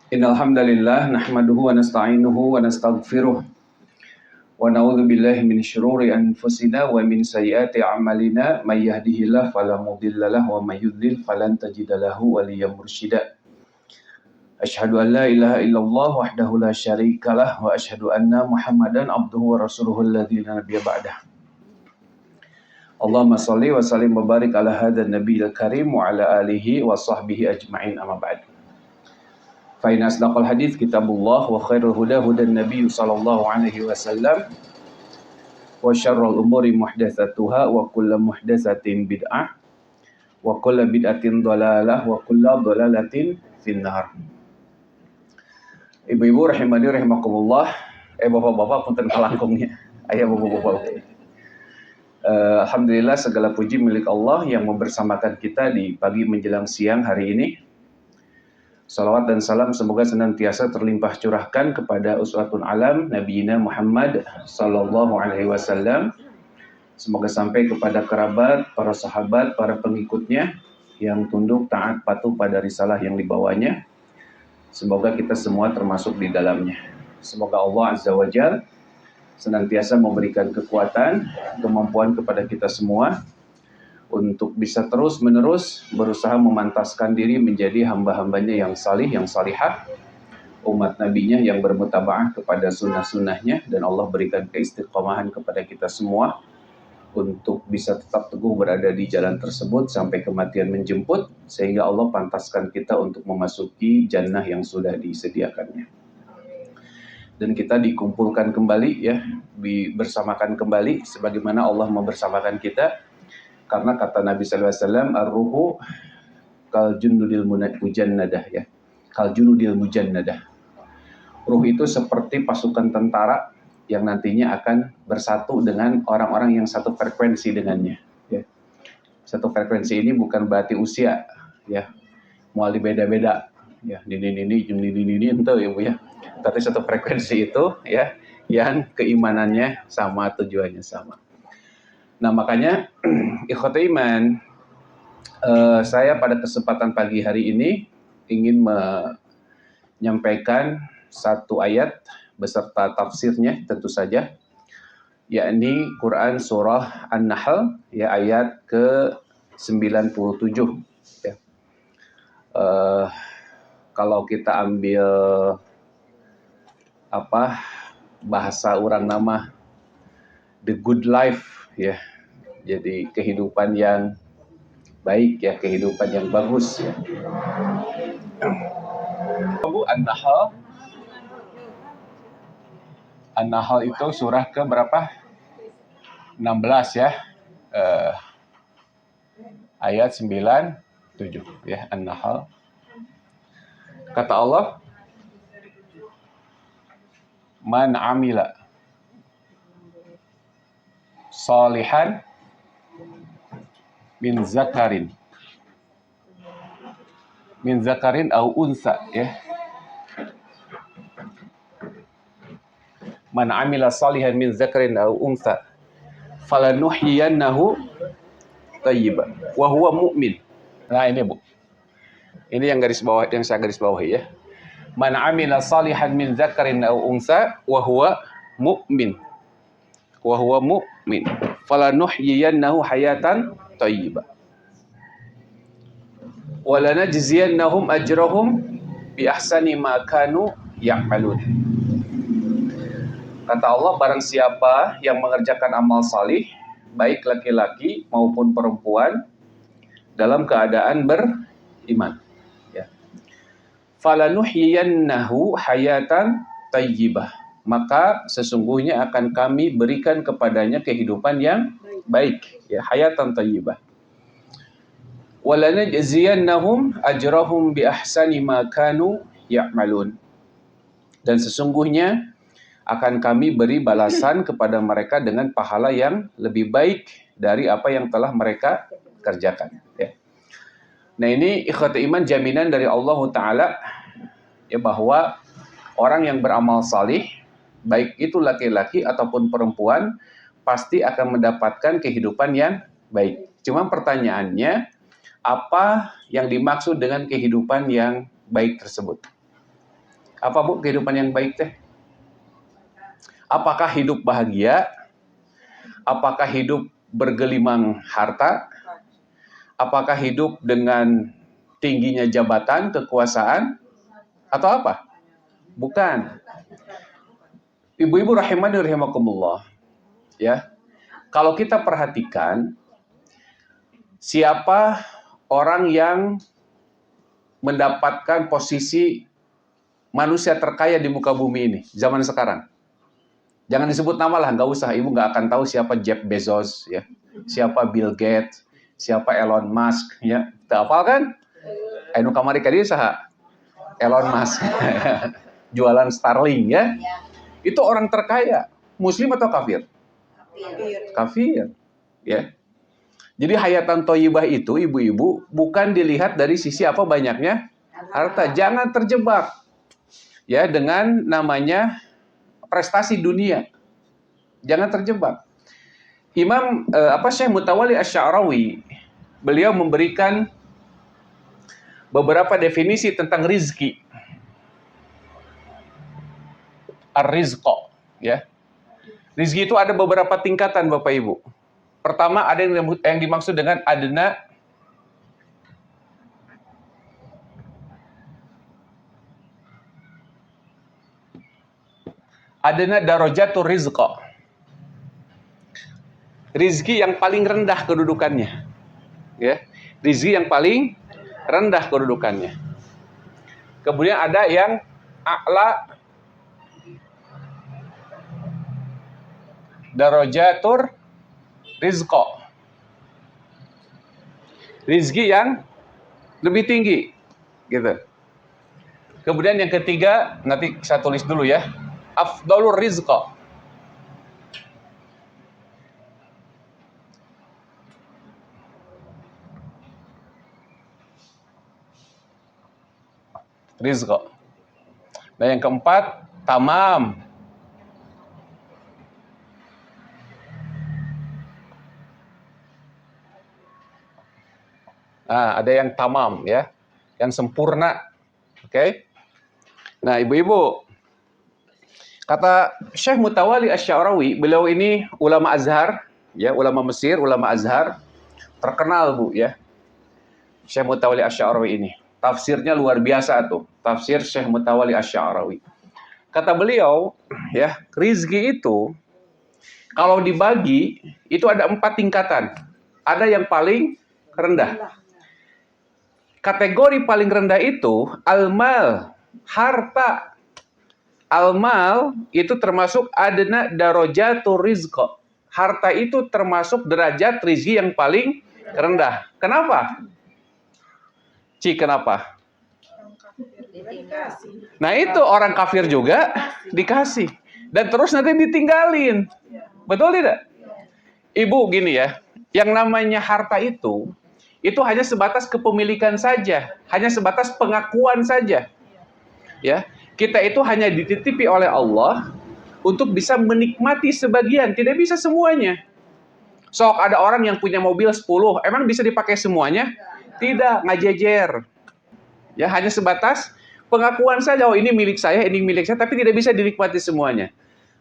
Innal hamdalillah nahmaduhu wa nasta'inuhu wa nastaghfiruh wa na'udzu billahi min syururi anfusina wa min sayyiati a'malina may yahdihillahu fala mudilla lahu wa may yudlil falan tajida lahu waliyyan mursyida. Asyhadu an la ilaha illallah wahdahu la syarikalah wa asyhadu anna Muhammadan abduhu wa rasuluhu alladzi la nabiyya ba'dah. Allahumma shalli wa sallim wa barik ala hadzal nabiyil karim wa ala alihi wa sahbihi ajma'in amma ba'd. Fa inna asdaqal hadits kitabullah wa khairul huda hudan nabiy sallallahu alaihi wasallam wa syarrul umuri muhdatsatuha wa kullu muhdatsatin bid'ah wa kullu bid'atin dhalalah wa kullu dhalalatin finnar. Ibu-ibu rahimani rahimakumullah, bapak-bapak punten kalangkungnya. Aya bapak-bapak. Alhamdulillah segala puji milik Allah yang membersamakan kita di pagi menjelang siang hari ini. Salawat dan salam semoga senantiasa terlimpah curahkan kepada uswatun alam Nabiina Muhammad sallallahu alaihi wasallam. Semoga sampai kepada kerabat, para sahabat, para pengikutnya yang tunduk taat patuh pada risalah yang dibawanya. Semoga kita semua termasuk di dalamnya. Semoga Allah Azza wa Jalla senantiasa memberikan kekuatan, kemampuan kepada kita semua untuk bisa terus-menerus berusaha memantaskan diri menjadi hamba-hambanya yang salih, yang salihah, umat nabinya yang bermutaba'ah kepada sunnah-sunnahnya, dan Allah berikan keistiqomahan kepada kita semua untuk bisa tetap teguh berada di jalan tersebut sampai kematian menjemput, sehingga Allah pantaskan kita untuk memasuki jannah yang sudah disediakannya. Dan kita dikumpulkan kembali ya, bersamakan kembali sebagaimana Allah membersamakan kita. Karena kata Nabi sallallahu alaihi wasallam, ar-ruhu kal junudil mujannadah ya. Kal junudil mujannadah. Ruh itu seperti pasukan tentara yang nantinya akan bersatu dengan orang-orang yang satu frekuensi dengannya ya. Satu frekuensi ini bukan berarti usia ya. Moal beda-beda ya. Ini ente ya Bu ya. Tapi satu frekuensi itu ya yang keimanannya sama, tujuannya sama. Nah makanya ikhwatul iman, saya pada kesempatan pagi hari ini ingin menyampaikan satu ayat beserta tafsirnya tentu saja, yakni Quran surah An-Nahl ya, ayat ke-97 ya. Kalau kita ambil bahasa orang nama the good life ya, jadi kehidupan yang baik ya, kehidupan yang bagus ya. An-Nahl itu surah ke berapa? 16 ya. Ayat 97 ya, An-Nahl. Kata Allah, man amila salihan min zakarin au unsa ya. Man amila salihan min zakarin au unsa falanuhyiyannahu thayyiban wa huwa mu'min. Nah ini Bu. Ini yang garis bawah, yang saya garis bawahi ya. Man amila salihan min zakarin au unsa wa huwa mu'min. Wa huwa mu'min. Falanuhyiyannahu hayatan thayyibah. Wa lanajziyannahum ajrahum bi ahsani ma kanu ya'malun. Kata Allah, barang siapa yang mengerjakan amal salih, baik laki-laki maupun perempuan, dalam keadaan beriman. Ya. Falanuhyiyannahu hayatan thayyibah. Maka sesungguhnya akan kami berikan kepadanya kehidupan yang baik. Ya, hayatan thayyibah. Walanajziyannahum ajrahum bi ahsani ma kanu ya'malun. Dan sesungguhnya akan kami beri balasan kepada mereka dengan pahala yang lebih baik dari apa yang telah mereka kerjakan ya. Nah ini ikhwatul iman, jaminan dari Allah Ta'ala ya, bahwa orang yang beramal salih, baik itu laki-laki ataupun perempuan, pasti akan mendapatkan kehidupan yang baik. Cuma pertanyaannya, apa yang dimaksud dengan kehidupan yang baik tersebut? Apa Bu kehidupan yang baik teh? Apakah hidup bahagia? Apakah hidup bergelimang harta? Apakah hidup dengan tingginya jabatan, kekuasaan? Atau apa? Bukan. Ibu-ibu rahimani rahimakumullah. Ya. Kalau kita perhatikan, siapa orang yang mendapatkan posisi manusia terkaya di muka bumi ini, zaman sekarang? Jangan disebut nama lah, nggak usah. Ibu nggak akan tahu siapa Jeff Bezos, ya, siapa Bill Gates, siapa Elon Musk, ya. Tak hafal kan? Anu kamari kali saha Elon Musk, jualan Starlink, ya. Itu orang terkaya, Muslim atau kafir? Kafir, ya. Jadi hayatan thayyibah itu, ibu-ibu, bukan dilihat dari sisi apa banyaknya harta. Jangan terjebak, ya, dengan namanya prestasi dunia. Jangan terjebak. Imam Syekh Mutawalli Asy-Sya'rawi, beliau memberikan beberapa definisi tentang rizki. Ar-rizqa, ya. Rizki itu ada beberapa tingkatan Bapak Ibu. Pertama ada yang dimaksud dengan adna darajatur rizqa. Rizki yang paling rendah kedudukannya. Ya. Rizki yang paling rendah kedudukannya. Kemudian ada yang a'la darajatur rizqa. Rizki yang lebih tinggi, gitu. Kemudian yang ketiga, nanti saya tulis dulu ya. Afdalur rizqa. Rizqa. Dan yang keempat, tamam. Nah, ada yang tamam, ya, yang sempurna. Oke. Nah, ibu-ibu, kata Syekh Mutawalli Asy-Sya'rawi, beliau ini ulama Azhar, ya, ulama Mesir, ulama Azhar, terkenal Bu, ya. Syekh Mutawalli Asy-Sya'rawi ini. Tafsirnya luar biasa tuh, tafsir Syekh Mutawalli Asy-Sya'rawi. Kata beliau, ya, rizki itu kalau dibagi itu ada 4 tingkatan. Ada yang paling rendah. Kategori paling rendah itu al-mal, harta. Al-mal itu termasuk adna darajatur rizqa. Harta itu termasuk derajat rizki yang paling rendah. Kenapa? Kenapa? Nah itu orang kafir juga dikasih. Dan terus nanti ditinggalin. Betul tidak? Ibu gini ya, yang namanya harta itu hanya sebatas kepemilikan saja. Hanya sebatas pengakuan saja. Ya, kita itu hanya dititipi oleh Allah untuk bisa menikmati sebagian. Tidak bisa semuanya. Sok ada orang yang punya mobil 10, emang bisa dipakai semuanya? Tidak, ngajejer. Ya, hanya sebatas pengakuan saja, oh ini milik saya, tapi tidak bisa dinikmati semuanya.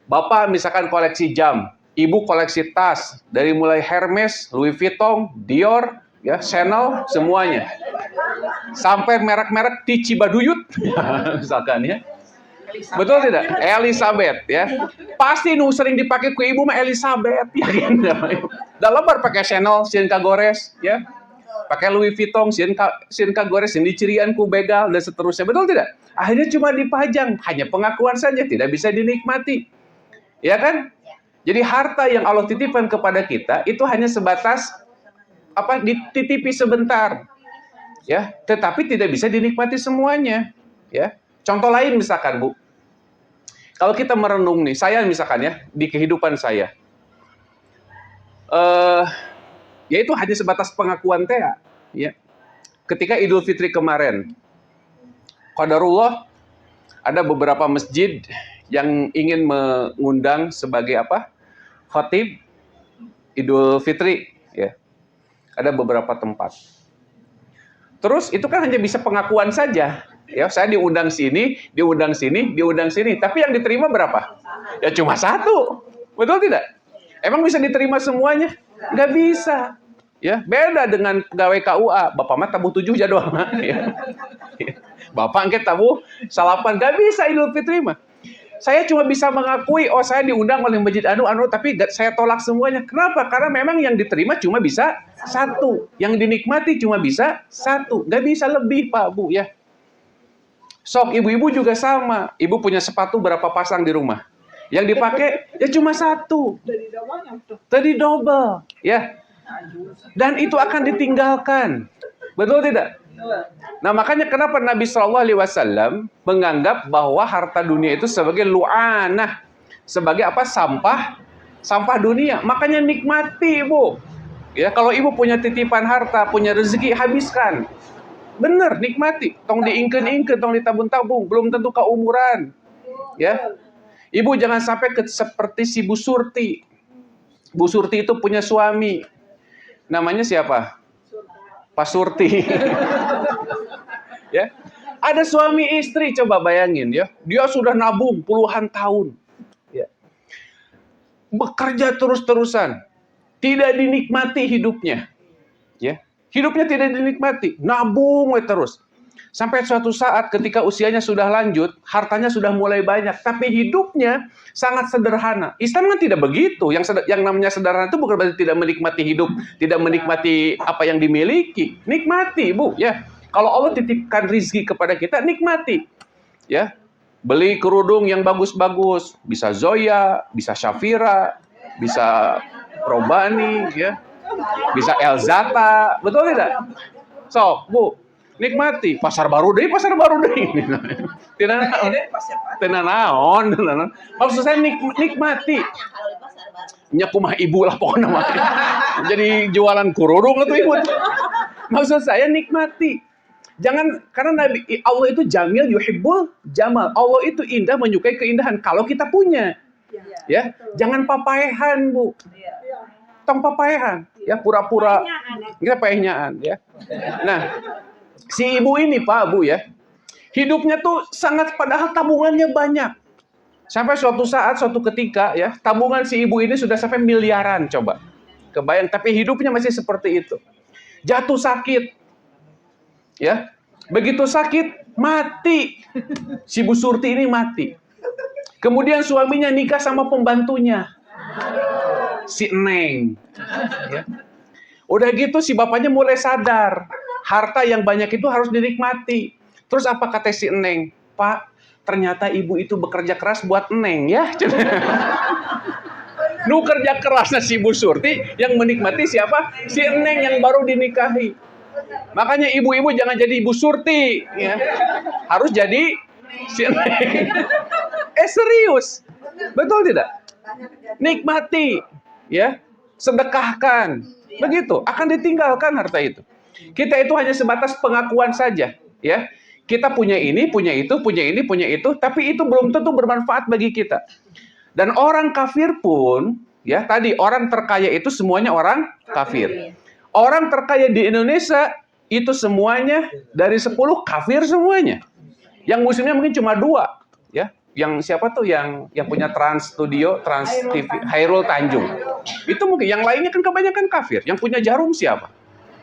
Bapak misalkan koleksi jam, ibu koleksi tas, dari mulai Hermes, Louis Vuitton, Dior, ya, Chanel, semuanya. Sampai merek-merek di Cibaduyut, misalkan ya. Betul tidak? Elizabeth, ya. Pasti sering dipakai ke ibu mah Elizabeth, ya kan? Dalam pakai Chanel, sieun kagores, ya. Pakai Louis Vuitton, sieun kagores, yang dicirian ku begal dan seterusnya. Betul tidak? Akhirnya cuma dipajang, hanya pengakuan saja, tidak bisa dinikmati. Ya kan? Jadi harta yang Allah titipkan kepada kita itu hanya sebatas dititipi sebentar. Ya, tetapi tidak bisa dinikmati semuanya. Ya. Contoh lain misalkan, Bu. Kalau kita merenung nih, saya misalkan ya, di kehidupan saya, ya itu hanya sebatas pengakuan Tea. Ya. Ketika Idul Fitri kemarin, qadarullah ada beberapa masjid yang ingin mengundang sebagai khatib Idul Fitri. Ya. Ada beberapa tempat. Terus itu kan hanya bisa pengakuan saja. Ya, saya diundang sini, diundang sini, diundang sini. Tapi yang diterima berapa? Ya cuma satu. Betul tidak? Emang bisa diterima semuanya? Nggak bisa. Ya, beda dengan pegawai KUA. Bapak mah tabuh 7 jadwal. Ya. Bapak angket tabuh salapan. Nggak bisa Idul Fitri mah. Saya cuma bisa mengakui, oh saya diundang oleh Masjid Anu, tapi saya tolak semuanya. Kenapa? Karena memang yang diterima cuma bisa satu. Yang dinikmati cuma bisa satu. Nggak bisa lebih, Pak, Bu, ya. Sok, ibu-ibu juga sama. Ibu punya sepatu berapa pasang di rumah? Yang dipakai, ya cuma satu. Tadi double, ya. Dan itu akan ditinggalkan. Betul tidak? Nah, makanya kenapa Nabi SAW menganggap bahwa harta dunia itu sebagai lu'anah, sebagai apa? Sampah dunia. Makanya nikmati, Bu. Ya, kalau ibu punya titipan harta, punya rezeki, habiskan. Bener, nikmati. Tong diingkeun-ingkeun, tong ditabung-tabung, belum tentu keumuran. Ya. Ibu jangan sampai seperti si Bu Surti. Bu Surti itu punya suami. Namanya siapa? Pak Surti. Ya. Ada suami istri, coba bayangin ya. Dia sudah nabung puluhan tahun. Ya. Bekerja terus-terusan. Tidak dinikmati hidupnya. Ya. Hidupnya tidak dinikmati. Nabung terus. Sampai suatu saat ketika usianya sudah lanjut, hartanya sudah mulai banyak, tapi hidupnya sangat sederhana. Islam kan tidak begitu. Yang namanya sederhana itu bukan berarti tidak menikmati hidup, tidak menikmati apa yang dimiliki. Nikmati, Bu, ya. Kalau Allah titipkan rizki kepada kita, nikmati. Ya. Beli kerudung yang bagus-bagus, bisa Zoya, bisa Shafira, bisa Robani, ya. Bisa Elzata, betul tidak? So, Bu, nikmati. Pasar baru deh. Tidak naon. Maksud saya nikmati. Nya kumah ibu lah pokoknya mah. Jadi jualan kerudung atau ibu. Maksud saya nikmati. Jangan, karena Nabi Allah itu jamil yuhibbul jamal. Allah itu indah, menyukai keindahan kalau kita punya. Ya, jangan papaehan, Bu. Tong papaehan, ya pura-pura kita paehnyan, ya. Nah, si ibu ini, Pak, Bu, ya. Hidupnya tuh sangat, padahal tabungannya banyak. Sampai suatu saat, suatu ketika, ya, tabungan si ibu ini sudah sampai miliaran, coba. Kebayang, tapi hidupnya masih seperti itu. Jatuh sakit. Ya. Begitu sakit, mati. Si Bu Surti ini mati. Kemudian suaminya nikah sama pembantunya. Si Neng. Ya. Udah gitu si bapaknya mulai sadar. Harta yang banyak itu harus dinikmati. Terus apa kata si Neng? Pak, ternyata ibu itu bekerja keras buat Neng, ya. Nu kerja kerasnya si Bu Surti, yang menikmati siapa? Si Neng yang baru dinikahi. Makanya ibu-ibu jangan jadi Ibu Surti, ya. Harus jadi si Neng. Serius. Betul tidak? Nikmati, ya. Sedekahkan. Begitu, akan ditinggalkan harta itu. Kita itu hanya sebatas pengakuan saja, ya. Kita punya ini, punya itu, punya ini, punya itu, tapi itu belum tentu bermanfaat bagi kita. Dan orang kafir pun, ya, tadi orang terkaya itu semuanya orang kafir. Orang terkaya di Indonesia itu semuanya dari 10 kafir semuanya. Yang muslimnya mungkin cuma 2, ya. Yang siapa tuh yang punya Trans Studio, Trans TV, Hairul Tanjung. Itu mungkin, yang lainnya kan kebanyakan kafir. Yang punya Jarum siapa?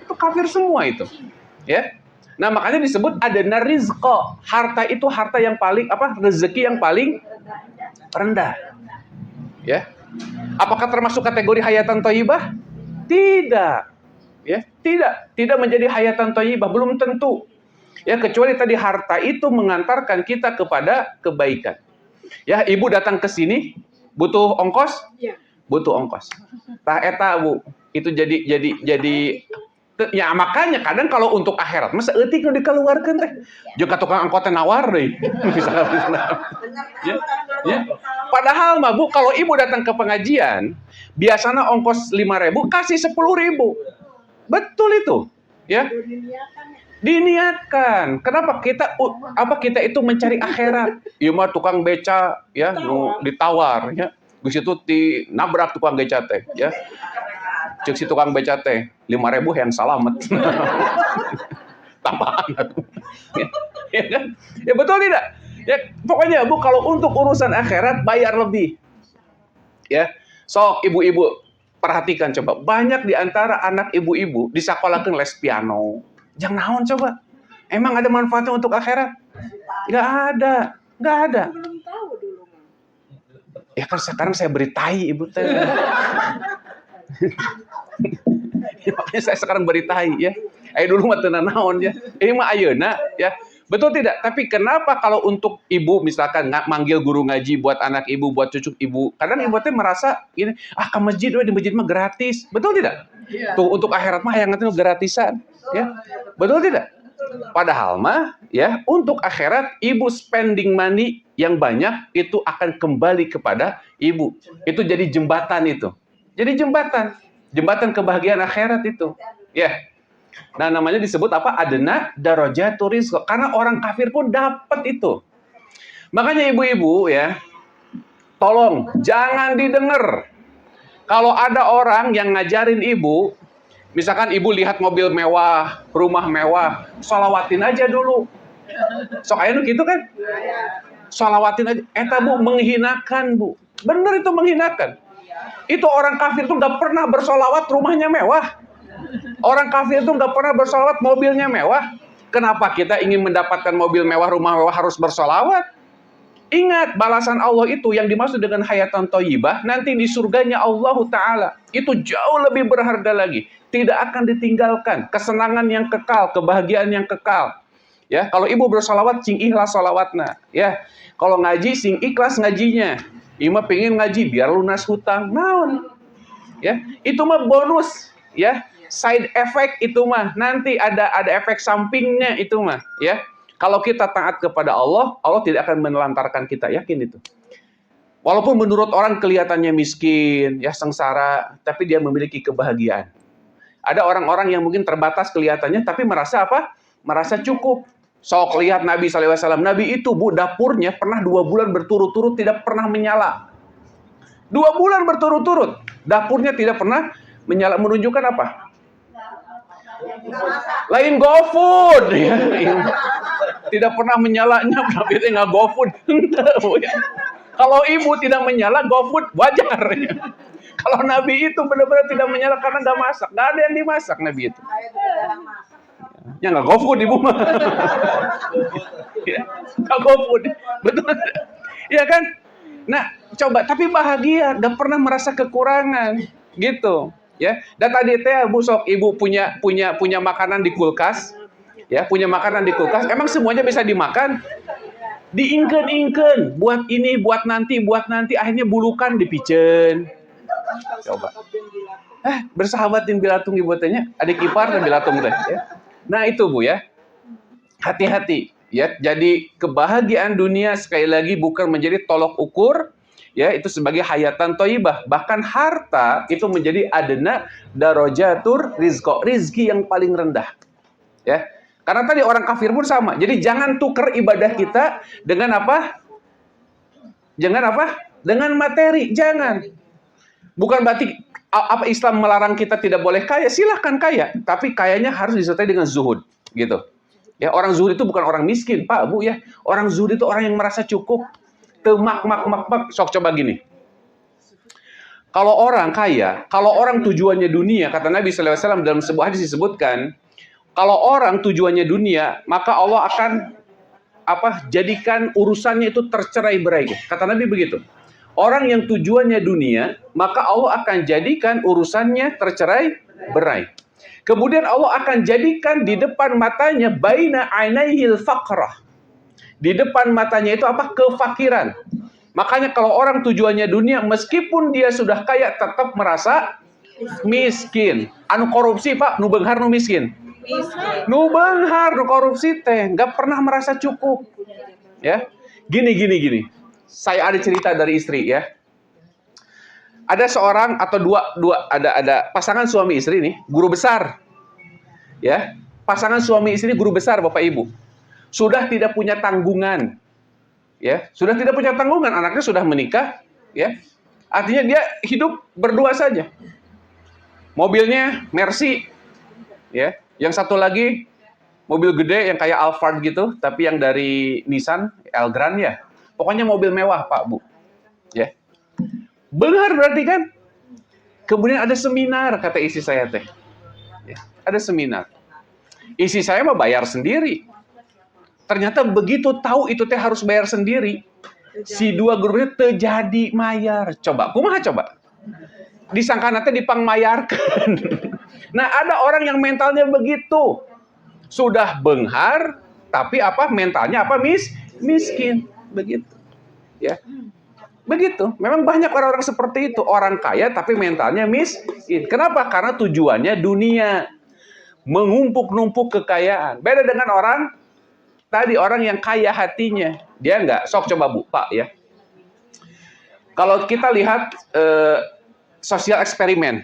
Itu kafir semua itu. Ya. Nah, makanya disebut adana rizqa. Harta itu harta yang paling rezeki yang paling rendah. Ya. Apakah termasuk kategori hayatan thayyibah? Tidak. Ya, tidak menjadi hayatan thayyibah, belum tentu. Ya, kecuali tadi harta itu mengantarkan kita kepada kebaikan. Ya, ibu datang ke sini butuh ongkos? Ya. Butuh ongkos. Tah eta, Bu, itu jadi ya makanya kadang kalau untuk akhirat masa eutik nu dikeluarkeun teh. Jeung ka tukang angkot teh nawar deui. Ya. Padahal mah, Bu, kalau ibu datang ke pengajian, biasanya ongkos 5.000 kasih 10.000. Betul itu. Ya. Diniatkan. Kenapa kita itu mencari akhirat? Ieu mah tukang beca, ya, nu ditawar, ya. Geus itu nabrak tukang beca teh, ya. Cek si tukang beca teh 5.000 yang salamet. Tambahan. Ya kan? Ya betul tidak? Ya pokoknya Bu, kalau untuk urusan akhirat bayar lebih. Ya. Sok ibu-ibu perhatikan coba, banyak di antara anak ibu-ibu disakolahkeun les piano. Jangan naon coba. Emang ada manfaatnya untuk akhirat? Nggak ada. Nggak ada. Belum tahu dulu. Ya kan sekarang saya beritai ibu teh. Ya, makanya saya sekarang beritai ya. Ayo dulu mah teu naon ya. Ini mah ayeuna ya. Betul tidak? Tapi kenapa kalau untuk ibu misalkan manggil guru ngaji buat anak ibu, buat cucu ibu, kadang ibu teh merasa ini, ke masjid, di masjid mah gratis. Betul tidak? Iya. Tuh untuk akhirat mah yang ngerti gratisan, ya. Betul tidak? Padahal mah ya, untuk akhirat ibu spending money yang banyak itu akan kembali kepada ibu. Itu jadi jembatan itu. Jadi jembatan kebahagiaan akhirat itu. Ya. Nah, namanya disebut apa? Adna darajatur rizq. Karena orang kafir pun dapat itu. Makanya ibu-ibu ya, tolong jangan didengar. Kalau ada orang yang ngajarin ibu, misalkan ibu lihat mobil mewah, rumah mewah, sholawatin aja dulu. Sok aya nu gitu kan? Sholawatin aja. Eta Bu, menghinakan Bu. Bener itu menghinakan. Itu orang kafir tuh nggak pernah bersolawat rumahnya mewah. Orang kafir itu nggak pernah bersolawat mobilnya mewah. Kenapa kita ingin mendapatkan mobil mewah, rumah mewah harus bersolawat? Ingat, balasan Allah itu yang dimaksud dengan hayatan thayyibah, nanti di surganya Allah Ta'ala. Itu jauh lebih berharga lagi. Tidak akan ditinggalkan. Kesenangan yang kekal, kebahagiaan yang kekal. Ya, kalau ibu bersolawat, sing ikhlas solawatna. Ya, kalau ngaji, sing ikhlas ngajinya. Ima pengen ngaji, biar lunas hutang. Naon? Ya, itu mah bonus. Ya, side effect itu mah nanti ada efek sampingnya itu mah ya. Kalau kita taat kepada Allah, Allah tidak akan menelantarkan kita, yakin itu. Walaupun menurut orang kelihatannya miskin, ya sengsara, tapi dia memiliki kebahagiaan. Ada orang-orang yang mungkin terbatas kelihatannya tapi merasa apa? Merasa cukup. Sok lihat Nabi SAW. Nabi itu Bu, dapurnya pernah 2 bulan berturut-turut tidak pernah menyala. 2 bulan berturut-turut dapurnya tidak pernah menyala, menunjukkan apa? Lain GoFood ya. Tidak pernah menyalanya, tapi itu nggak GoFood. Kalau ibu tidak menyala, GoFood wajar. Kalau Nabi itu benar-benar tidak menyala karena nggak masak, nggak ada yang dimasak Nabi itu. Ya nggak GoFood ibu mah. Nggak GoFood, betul. Iya kan? Nah, coba tapi bahagia, nggak pernah merasa kekurangan, gitu. Ya, dan tadi teh Bu sok ibu punya makanan di kulkas, ya punya makanan di kulkas, emang semuanya bisa dimakan? Diingken buat ini, buat nanti, akhirnya bulukan dipicen. Coba. Bersahabatin bilatung ibu tehnya, adik ipar dan bilatung teh. Ya. Nah itu Bu ya, hati-hati. Ya, jadi kebahagiaan dunia sekali lagi bukan menjadi tolok ukur. Ya, itu sebagai hayatan thayyibah. Bahkan harta itu menjadi adna darajatur rizq, rizki yang paling rendah. Ya. Karena tadi orang kafir pun sama. Jadi jangan tuker ibadah kita dengan apa? Dengan apa? Dengan materi. Jangan. Bukan berarti apa Islam melarang kita tidak boleh kaya. Silahkan kaya, tapi kayanya harus disertai dengan zuhud, gitu. Ya, orang zuhud itu bukan orang miskin, Pak, Bu ya. Orang zuhud itu orang yang merasa cukup. Temak sok coba gini. Kalau orang kaya, kalau orang tujuannya dunia, kata Nabi SAW dalam sebuah hadis disebutkan, kalau orang tujuannya dunia, maka Allah akan jadikan urusannya itu tercerai-berai. Kata Nabi begitu. Orang yang tujuannya dunia, maka Allah akan jadikan urusannya tercerai-berai. Kemudian Allah akan jadikan di depan matanya baina ainaihil faqrah. Di depan matanya itu apa? Kefakiran. Makanya kalau orang tujuannya dunia, meskipun dia sudah kaya, tetap merasa miskin. Anu korupsi Pak, nu beunghar nu miskin. Nu beunghar nu korupsi teh, nggak pernah merasa cukup. Ya, gini. Saya ada cerita dari istri ya. Ada seorang atau dua ada pasangan suami istri nih, guru besar. Ya, pasangan suami istri guru besar Bapak Ibu. Sudah tidak punya tanggungan, ya, sudah tidak punya tanggungan, anaknya sudah menikah, ya, artinya dia hidup berdua saja. Mobilnya Mercy, ya, yang satu lagi Mobil gede yang kayak Alphard gitu, tapi yang dari Nissan, Elgrand ya. Pokoknya mobil mewah, Pak, Bu. Ya. Benar berarti kan? Kemudian ada seminar, kata istri saya teh. Ya, ada seminar. Istri saya mau bayar sendiri. Ternyata begitu tahu itu teh harus bayar sendiri. Si dua gurunya terjadi mayar. Coba, kumaha coba? Disangka nanti dipangmayarkan. Nah, ada orang yang mentalnya begitu. Sudah benghar, tapi apa mentalnya apa miskin. Begitu. Ya. Begitu. Memang banyak orang-orang seperti itu. Orang kaya tapi mentalnya miskin. Kenapa? Karena tujuannya dunia. Mengumpuk-numpuk kekayaan. Beda dengan orang tadi, orang yang kaya hatinya. Dia enggak. Sok coba Bu, Pak ya. Kalau kita lihat sosial eksperimen.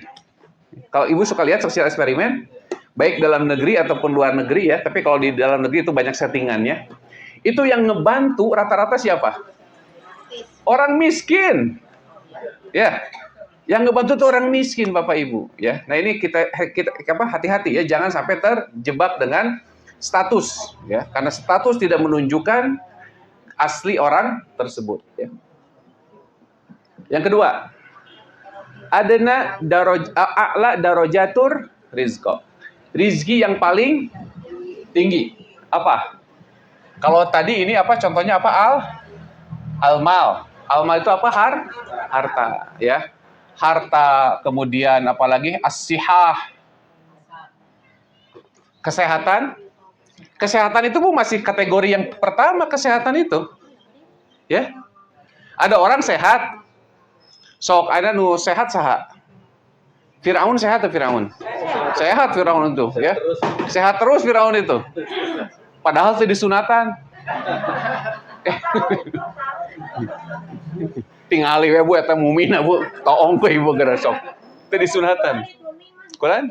Kalau Ibu suka lihat sosial eksperimen, baik dalam negeri ataupun luar negeri ya, tapi kalau di dalam negeri itu banyak settingannya. Itu yang ngebantu rata-rata siapa? Orang miskin. Ya. Yang ngebantu itu orang miskin, Bapak Ibu, ya. Nah, ini kita hati-hati ya, jangan sampai terjebak dengan status, ya. Karena status tidak menunjukkan asli orang tersebut, ya. Yang kedua, a'la darajatur rizqa. Rizki yang paling tinggi. Apa? Kalau tadi ini apa contohnya apa? Al-mal. Al-mal itu apa? Harta, ya. Harta, kemudian apalagi as-sihah. Kesehatan. Kesehatan itu Bu masih kategori yang pertama, kesehatan itu. Ya. Ada orang sehat. Sok ada nu sehat saha. Firaun sehat atau Firaun? Sehat Firaun itu, ya. Sehat terus Firaun itu. Padahal itu disunatan. Tingali we Bu eta mumina Bu, toong ku Ibu gara sok. Teu disunatan. Kulan?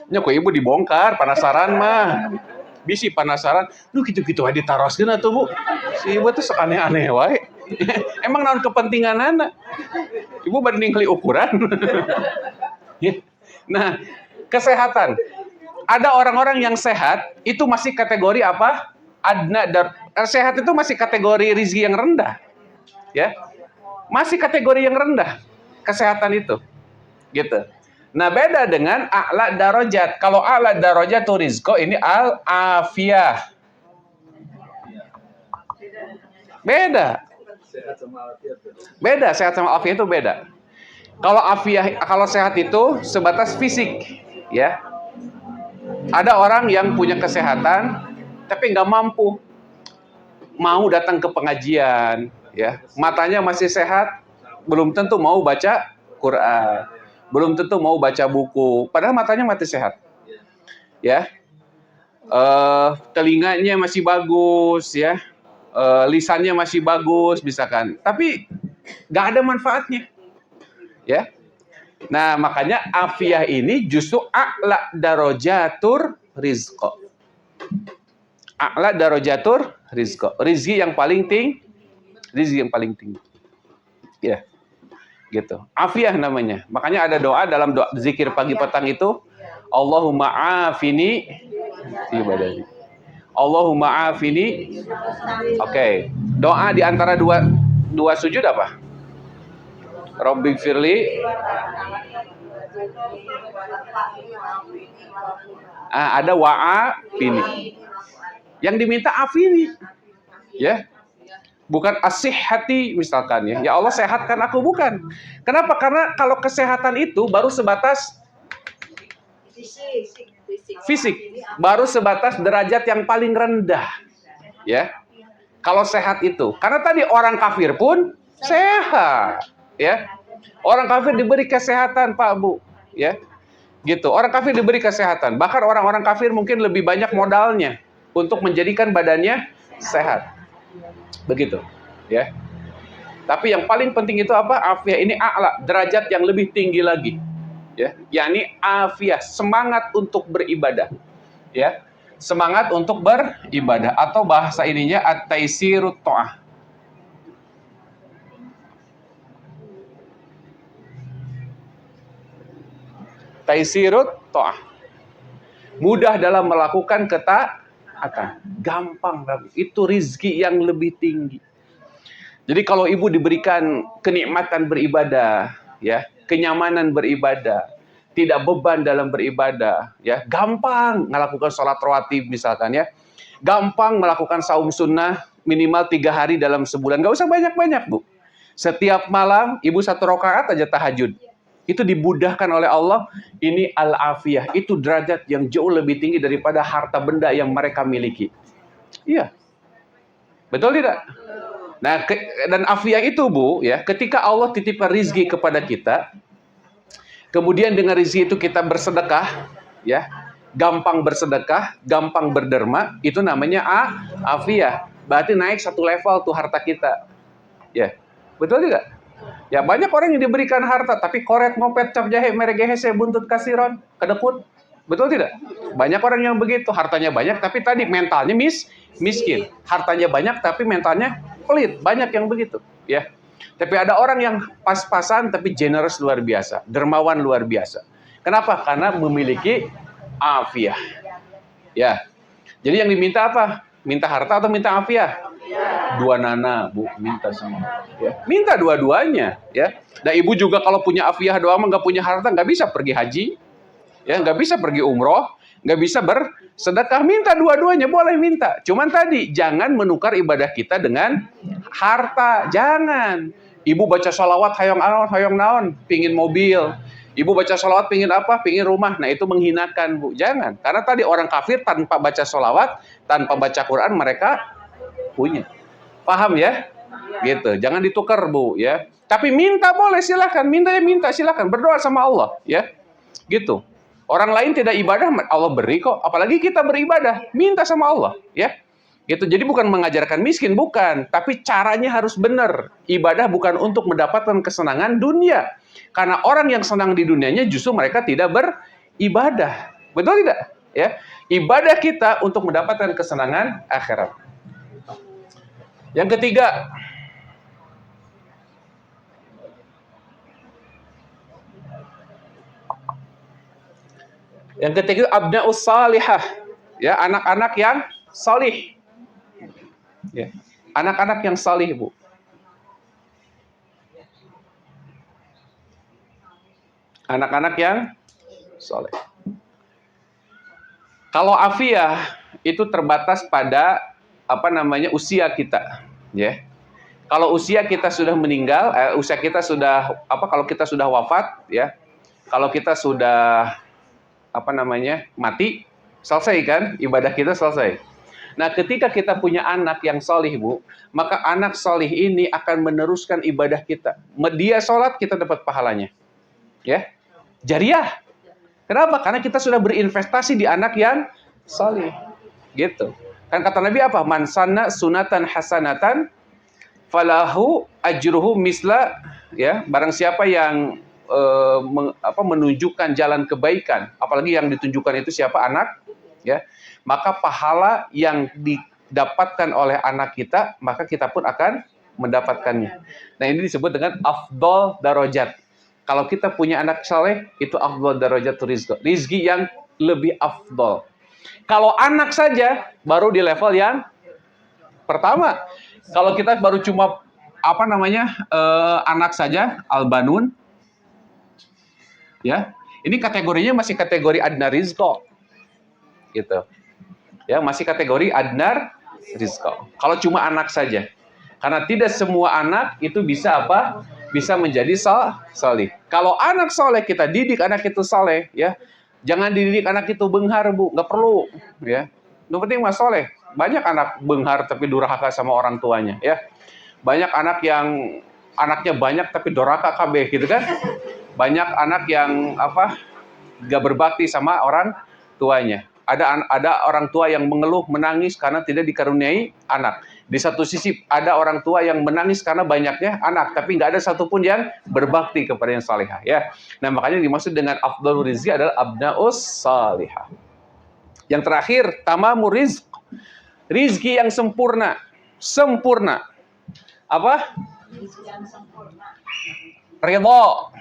Nya ku Ibu dibongkar, penasaran mah. Bisi penasaran, lu gitu-gitu aja ditaroskeun atuh Bu. Si Ibu tuh sok aneh-aneh wae. Emang naon kepentinganana? Ibu banding kali ukuran. Nah, kesehatan. Ada orang-orang yang sehat, itu masih kategori apa? Sehat itu masih kategori rizki yang rendah. Ya. Masih kategori yang rendah. Kesehatan itu. Gitu. Nah, beda dengan a'la darajat. Kalau a'la darajat itu rizko, ini al-afiyah. Beda. Beda, sehat sama afiah itu beda. Kalau sehat itu sebatas fisik, ya. Ada orang yang punya kesehatan tapi nggak mampu mau datang ke pengajian, ya. Matanya masih sehat, belum tentu mau baca Quran, belum tentu mau baca buku, padahal matanya masih sehat, ya. Telinganya masih bagus, ya. Lisannya masih bagus, misalkan, tapi nggak ada manfaatnya, ya. Nah, makanya afiah ini justru a'la darajatur rizqa. A'la darajatur rizqa. Rizki yang paling tinggi. Rizki yang paling tinggi. Ya. Gitu. Afiah namanya. Makanya ada doa dalam doa zikir pagi petang itu, Allahumma afini fi badani. Allahumma afini. Oke. Doa di antara dua sujud apa? Rabbi firli. Ada wa'a fini. Yang diminta afini. Ya. Bukan asihhati misalkan ya. Ya Allah sehatkan aku, bukan. Kenapa? Karena kalau kesehatan itu baru sebatas fisik. Baru sebatas derajat yang paling rendah. Ya. Kalau sehat itu. Karena tadi orang kafir pun sehat, ya. Orang kafir diberi kesehatan, Pak Bu, ya. Gitu. Orang kafir diberi kesehatan. Bahkan orang-orang kafir mungkin lebih banyak modalnya untuk menjadikan badannya sehat. Begitu, ya. Tapi yang paling penting itu apa? Afiah ini a'la, derajat yang lebih tinggi lagi. Ya, yakni afiah, semangat untuk beribadah. Ya. Semangat untuk beribadah atau bahasa ininya at-taisirut ta'ah. Taisirut ta'ah. Mudah dalam melakukan akan gampang. Itu rizki yang lebih tinggi. Jadi kalau ibu diberikan kenikmatan beribadah, ya, kenyamanan beribadah, tidak beban dalam beribadah, ya, gampang melakukan sholat rawatib misalkan, ya, gampang melakukan saum sunnah minimal 3 hari dalam sebulan, nggak usah banyak-banyak, Bu. Setiap malam ibu 1 rakaat aja tahajud. Itu dimudahkan oleh Allah. Ini al-afiyah. Itu derajat yang jauh lebih tinggi daripada harta benda yang mereka miliki. Iya. Betul tidak? Nah, dan afiyah itu, Bu, ya, ketika Allah titipkan rizki kepada kita, kemudian dengan rizki itu kita bersedekah, ya, gampang bersedekah, gampang berderma, itu namanya afiyah. Berarti naik 1 level tuh harta kita. Ya. Betul tidak? Ya, banyak orang yang diberikan harta, tapi koret, ngopet, cap jahe, merek gehese, buntut kasiron, kedekut. Betul tidak? Banyak orang yang begitu, hartanya banyak, tapi tadi mentalnya miskin. Hartanya banyak, tapi mentalnya pelit. Banyak yang begitu. Ya. Tapi ada orang yang pas-pasan, tapi generous luar biasa. Dermawan luar biasa. Kenapa? Karena memiliki afiah. Ya. Jadi yang diminta apa? Minta harta atau minta afiah? Dua nana, Bu, minta sama, ya, minta dua-duanya, ya. Dan ibu juga kalau punya afiah doang nggak punya harta, nggak bisa pergi haji, ya, nggak bisa pergi umroh, nggak bisa bersedekah. Minta dua-duanya, boleh minta. Cuman tadi jangan menukar ibadah kita dengan harta, jangan. Ibu baca sholawat hayong naon, pingin mobil. Ibu baca sholawat pingin apa? Pingin rumah. Nah, itu menghinakan, Bu. Jangan. Karena tadi orang kafir tanpa baca sholawat, tanpa baca Quran, mereka punya. Paham ya? Gitu. Jangan ditukar, Bu, ya. Tapi minta boleh, silakan. Minta ya minta, silakan. Berdoa sama Allah, ya. Gitu. Orang lain tidak ibadah, Allah beri kok. Apalagi kita beribadah, minta sama Allah, ya. Gitu. Jadi bukan mengajarkan miskin, bukan. Tapi caranya harus benar. Ibadah bukan untuk mendapatkan kesenangan dunia. Karena orang yang senang di dunianya justru mereka tidak beribadah. Betul tidak? Ya. Ibadah kita untuk mendapatkan kesenangan akhirat. Yang ketiga, abna'us salihah, ya, anak-anak yang salih, ya, anak-anak yang salih, Bu. Anak-anak yang salih. Kalau afiah itu terbatas pada usia kita, ya. Kalau usia kita sudah meninggal, usia kita sudah kalau kita sudah wafat, ya. Kalau kita sudah mati, selesai kan? Ibadah kita selesai. Nah, ketika kita punya anak yang solih, Bu, maka anak solih ini akan meneruskan ibadah kita. Dia sholat, kita dapat pahalanya. Ya, jariah. Kenapa? Karena kita sudah berinvestasi di anak yang solih. Gitu. Kan kata Nabi apa? Man sanna sunatan hasanatan falahu ajruhu misla, ya, barang siapa yang menunjukkan jalan kebaikan, apalagi yang ditunjukkan itu siapa? Anak, ya, maka pahala yang didapatkan oleh anak kita, maka kita pun akan mendapatkannya. Nah, ini disebut dengan afdol darajat. Kalau kita punya anak saleh, itu afdol darajat rizki yang lebih afdol. Kalau anak saja baru di level yang pertama. Kalau kita baru cuma anak saja, albanun, ya, ini kategorinya masih kategori adna rizqo, gitu, ya, masih kategori adnar rizqo. Kalau cuma anak saja, karena tidak semua anak itu bisa bisa menjadi saleh. Kalau anak saleh kita didik anak itu saleh, ya, jangan dididik anak itu benghar, Bu, nggak perlu, ya. Yang penting mas saleh. Banyak anak benghar tapi durhaka sama orang tuanya, ya. Banyak anak yang anaknya banyak tapi doraka KB, gitu kan? Banyak anak yang gak berbakti sama orang tuanya. Ada orang tua yang mengeluh, menangis karena tidak dikaruniai anak. Di satu sisi ada orang tua yang menangis karena banyaknya anak, tapi nggak ada satupun yang berbakti kepada yang salihah, ya. Nah, makanya dimaksud dengan afdhalur rizki adalah abnaus salihah. Yang terakhir, tamamur rizq. Rizki yang sempurna. Sempurna. Apa? Ridho.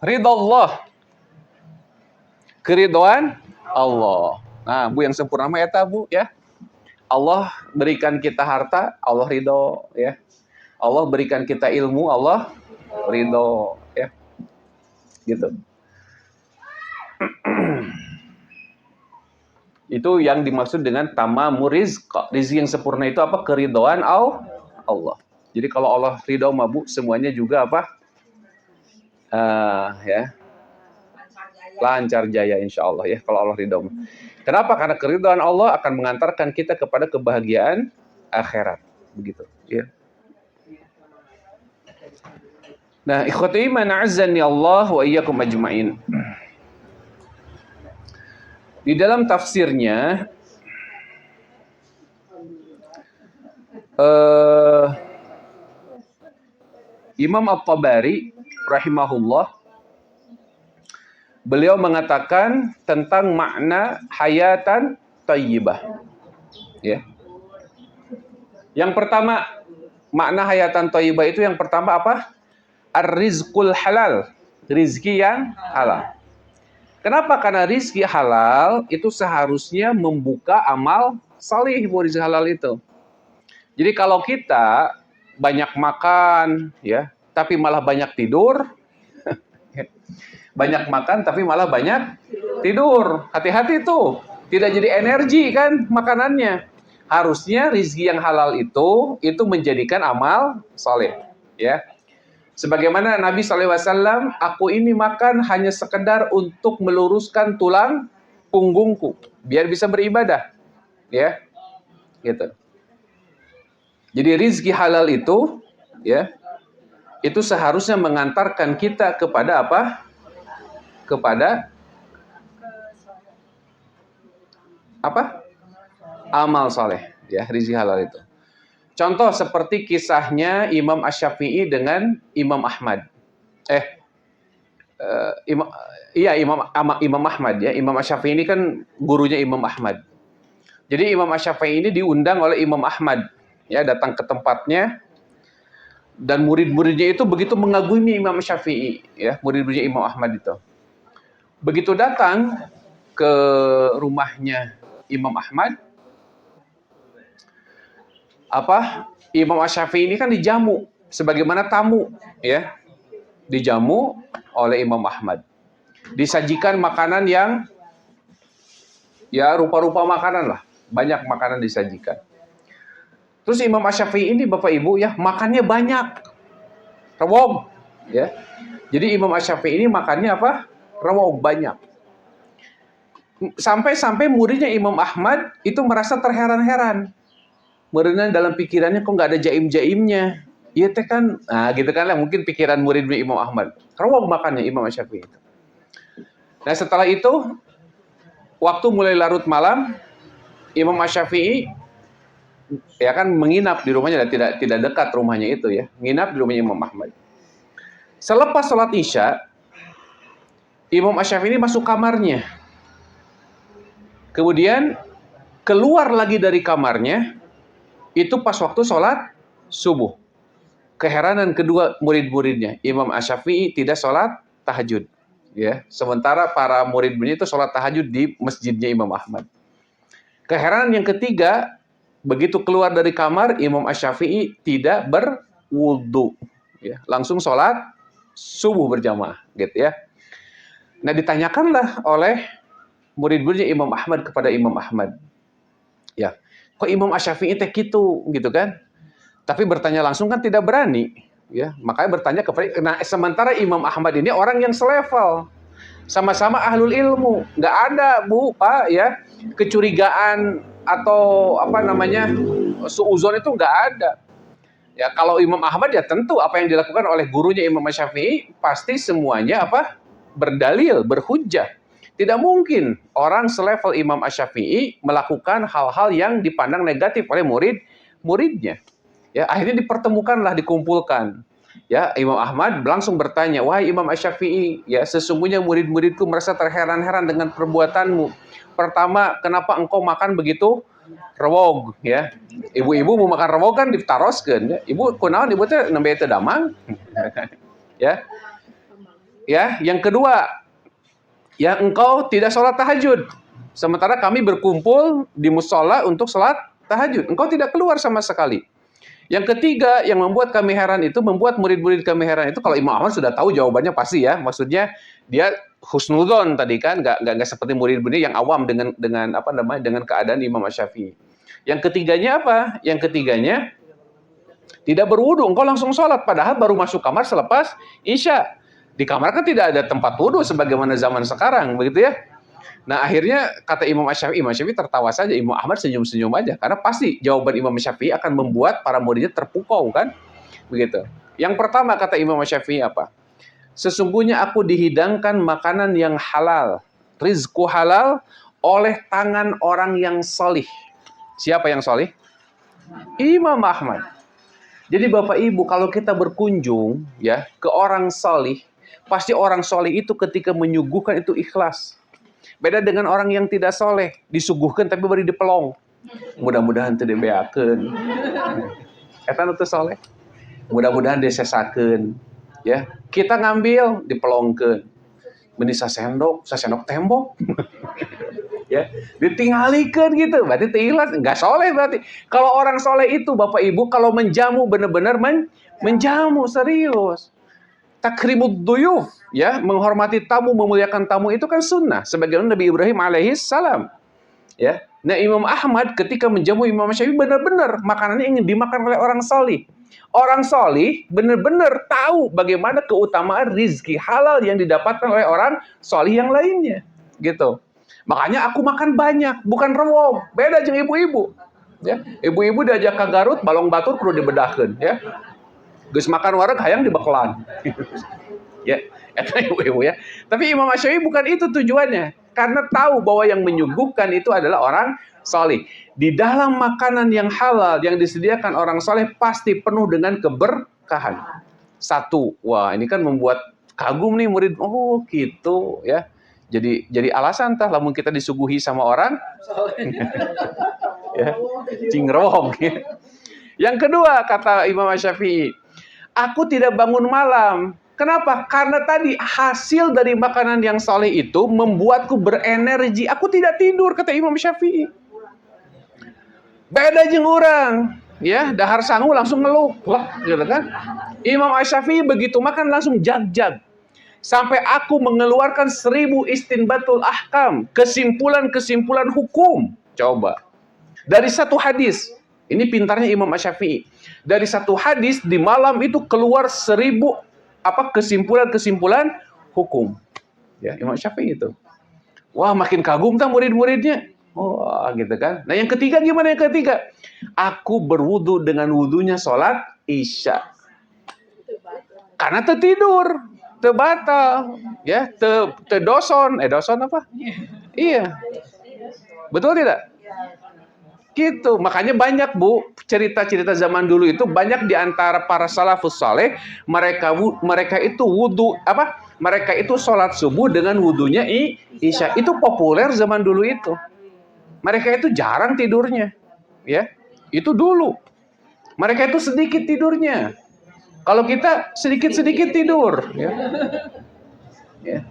Ridho Allah. Keridhaan Allah. Nah, Bu yang sempurna mah eta, Bu, ya. Allah berikan kita harta, Allah ridho, ya. Allah berikan kita ilmu, Allah ridho, ya. Gitu. Itu yang dimaksud dengan tamamur rizq. Rizki yang sempurna itu apa? Keridhaan Allah. Jadi kalau Allah ridho mah, Bu, semuanya juga apa? Ya. Lancar jaya insya Allah, ya, kalau Allah ridho. Kenapa? Karena keridhaan Allah akan mengantarkan kita kepada kebahagiaan akhirat. Begitu, ya. Nah, ikhwati iman azzani Allah wa iyyakum ajmain. Di dalam tafsirnya Imam At-Tabari rahimahullah, beliau mengatakan tentang makna hayatan thayyibah. Ya. Yang pertama, makna hayatan thayyibah itu yang pertama apa? Ar-rizqul halal, rizki yang halal. Kenapa? Karena rizki halal itu seharusnya membuka amal salih, rizki halal itu. Jadi kalau kita banyak makan, ya, tapi malah banyak tidur, banyak makan tapi malah banyak tidur, hati-hati tuh, tidak jadi energi kan makanannya. Harusnya rizki yang halal itu menjadikan amal saleh, ya. Sebagaimana Nabi SAW, aku ini makan hanya sekedar untuk meluruskan tulang punggungku, biar bisa beribadah, ya, gitu. Jadi rizki halal itu, ya, itu seharusnya mengantarkan kita kepada apa? Kepada apa? Amal saleh, ya, rizki halal itu. Contoh seperti kisahnya Imam Asy-Syafi'i dengan Imam Ahmad. Imam Ahmad, ya. Imam Asy-Syafi'i ini kan gurunya Imam Ahmad. Jadi Imam Asy-Syafi'i ini diundang oleh Imam Ahmad, ya, datang ke tempatnya, dan murid-muridnya itu begitu mengagumi Imam Syafi'i, ya, murid-muridnya Imam Ahmad itu. Begitu datang ke rumahnya Imam Ahmad, Imam Asy-Syafi'i ini kan dijamu sebagaimana tamu, ya. Dijamu oleh Imam Ahmad. Disajikan makanan yang, ya, rupa-rupa makanan lah, banyak makanan disajikan. Terus Imam Asy-Syafi'i ini Bapak Ibu, ya, makannya banyak. Rewog, ya. Jadi Imam Asy-Syafi'i ini makannya apa? Rewog, banyak. Sampai muridnya Imam Ahmad itu merasa terheran-heran. Muridnya dalam pikirannya kok nggak ada jaim-jaimnya. Iya teh kan, nah gitu kan lah mungkin pikiran muridnya Imam Ahmad. Rewog makannya Imam Asy-Syafi'i itu. Nah setelah itu, waktu mulai larut malam, Imam Asy-Syafi'i, ya kan, menginap di rumahnya, tidak dekat rumahnya itu, ya, menginap di rumahnya Imam Ahmad. Selepas sholat Isya, Imam Asy-Syafi'i masuk kamarnya. Kemudian keluar lagi dari kamarnya, itu pas waktu sholat subuh. Keheranan kedua murid-muridnya, Imam Asy-Syafi'i tidak sholat tahajud, ya. Sementara para murid-muridnya itu sholat tahajud di masjidnya Imam Ahmad. Keheranan yang ketiga, begitu keluar dari kamar, Imam Asy-Syafi'i tidak berwudu, ya, langsung sholat subuh berjamaah, gitu, ya. Nah ditanyakanlah oleh murid-muridnya Imam Ahmad kepada Imam Ahmad, ya, kok Imam Asy-Syafi'i teh gitu kan? Tapi bertanya langsung kan tidak berani, ya. Makanya bertanya kepada, nah sementara Imam Ahmad ini orang yang selevel, sama-sama ahlul ilmu, nggak ada, Bu, Pak, ya, kecurigaan atau suuzon itu nggak ada. Ya kalau Imam Ahmad, ya tentu apa yang dilakukan oleh gurunya Imam Syafi'i pasti semuanya berdalil, berhujjah. Tidak mungkin orang selevel Imam Asy-Syafi'i melakukan hal-hal yang dipandang negatif oleh muridnya. Ya, akhirnya dipertemukanlah, dikumpulkan. Ya, Imam Ahmad langsung bertanya, wahai Imam Asy-Syafi'i, ya, sesungguhnya murid-muridku merasa terheran-heran dengan perbuatanmu. Pertama, kenapa engkau makan begitu rewog, ya? Ibu-ibu mau makan rewog kan ditaroskeun, ya. Ibu kunaon ibu teh nembe teu damang. Ya. Ya, yang kedua, Ya, engkau tidak sholat tahajud. Sementara kami berkumpul di musola untuk sholat tahajud. Engkau tidak keluar sama sekali. Yang ketiga, yang membuat kami heran itu, membuat murid-murid kami heran itu, kalau Imam Ahmad sudah tahu jawabannya pasti ya. Maksudnya dia husnudzon tadi kan, nggak seperti murid-murid yang awam dengan apa namanya, dengan keadaan Imam Syafi'i. Yang ketiganya apa? Yang ketiganya tidak berwudu, engkau langsung sholat, padahal baru masuk kamar selepas Isya. Di kamar kan tidak ada tempat wudu sebagaimana zaman sekarang, begitu ya. Nah akhirnya kata Imam Syafi'i tertawa saja, Imam Ahmad senyum-senyum aja, karena pasti jawaban Imam Syafi'i akan membuat para muridnya terpukau kan, begitu. Yang pertama kata Imam Syafi'i apa? Sesungguhnya aku dihidangkan makanan yang halal, rizku halal oleh tangan orang yang solih. Siapa yang solih? Imam Ahmad. Jadi Bapak Ibu, kalau kita berkunjung ya ke orang solih, pasti orang solih itu ketika menyuguhkan itu ikhlas. Beda dengan orang yang tidak soleh, disuguhkan tapi beri dipelong. Mudah-mudahan tidak beakeun. Eta nu teu soleh. Mudah-mudahan disesakeun. Ya, kita ngambil dipelongkeun. Beni sasendok tembok. Ya, ditinggalikeun gitu. Berarti teu ikhlas, enggak soleh berarti. Kalau orang soleh itu Bapak Ibu kalau menjamu benar-benar menjamu serius. Takrimud duyuf, ya, menghormati tamu, memuliakan tamu itu kan sunnah sebagaimana Nabi Ibrahim alaihi salam. Ya. Nah, Imam Ahmad ketika menjamu Imam Syafi'i benar-benar makanannya ingin dimakan oleh orang salih. Orang salih benar-benar tahu bagaimana keutamaan rizki halal yang didapatkan oleh orang salih yang lainnya. Gitu. Makanya aku makan banyak, bukan rewong. Beda jeung ibu-ibu. Ya, ibu-ibu diajak ke Garut, balong batur perlu dibedahkeun, ya. Geus makan wareg hayang dibekelan. Ya, eta ibu-ibu ya. Tapi Imam Syafi'i bukan itu tujuannya. Karena tahu bahwa yang menyuguhkan itu adalah orang saleh. Di dalam makanan yang halal yang disediakan orang saleh pasti penuh dengan keberkahan. Satu, wah ini kan membuat kagum nih murid. Oh gitu ya. Jadi alasan tah lamun kita disuguhi sama orang ya, cingrong ya. Yang kedua kata Imam Syafi'i, aku tidak bangun malam. Kenapa? Karena tadi hasil dari makanan yang saleh itu membuatku berenergi. Aku tidak tidur, kata Imam Syafi'i. Beda jeung urang, ya, dahar sangu langsung ngeluk, lah, gitu kan? Imam Syafi'i begitu makan langsung jag-jag. Sampai aku mengeluarkan 1000 istinbatul ahkam, kesimpulan-kesimpulan hukum. Coba. Dari satu hadis, ini pintarnya Imam Syafi'i. Dari satu hadis di malam itu keluar 1000 kesimpulan-kesimpulan hukum. Ya, Imam Syafi'i itu. Wah, makin kagum tak murid-muridnya. Wah, gitu kan. Nah, yang ketiga gimana yang ketiga? Aku berwudu dengan wudunya sholat Isya. Karena tertidur, terbatal, ya, terdoson. Doson apa? Iya. Betul tidak? Gitu, makanya banyak Bu, cerita-cerita zaman dulu itu banyak di antara para salafus saleh, mereka itu wudu Mereka itu sholat subuh dengan wudunya Isya. Itu populer zaman dulu itu. Mereka itu jarang tidurnya, ya. Itu dulu. Mereka itu sedikit tidurnya. Kalau kita sedikit-sedikit tidur, ya. Ya.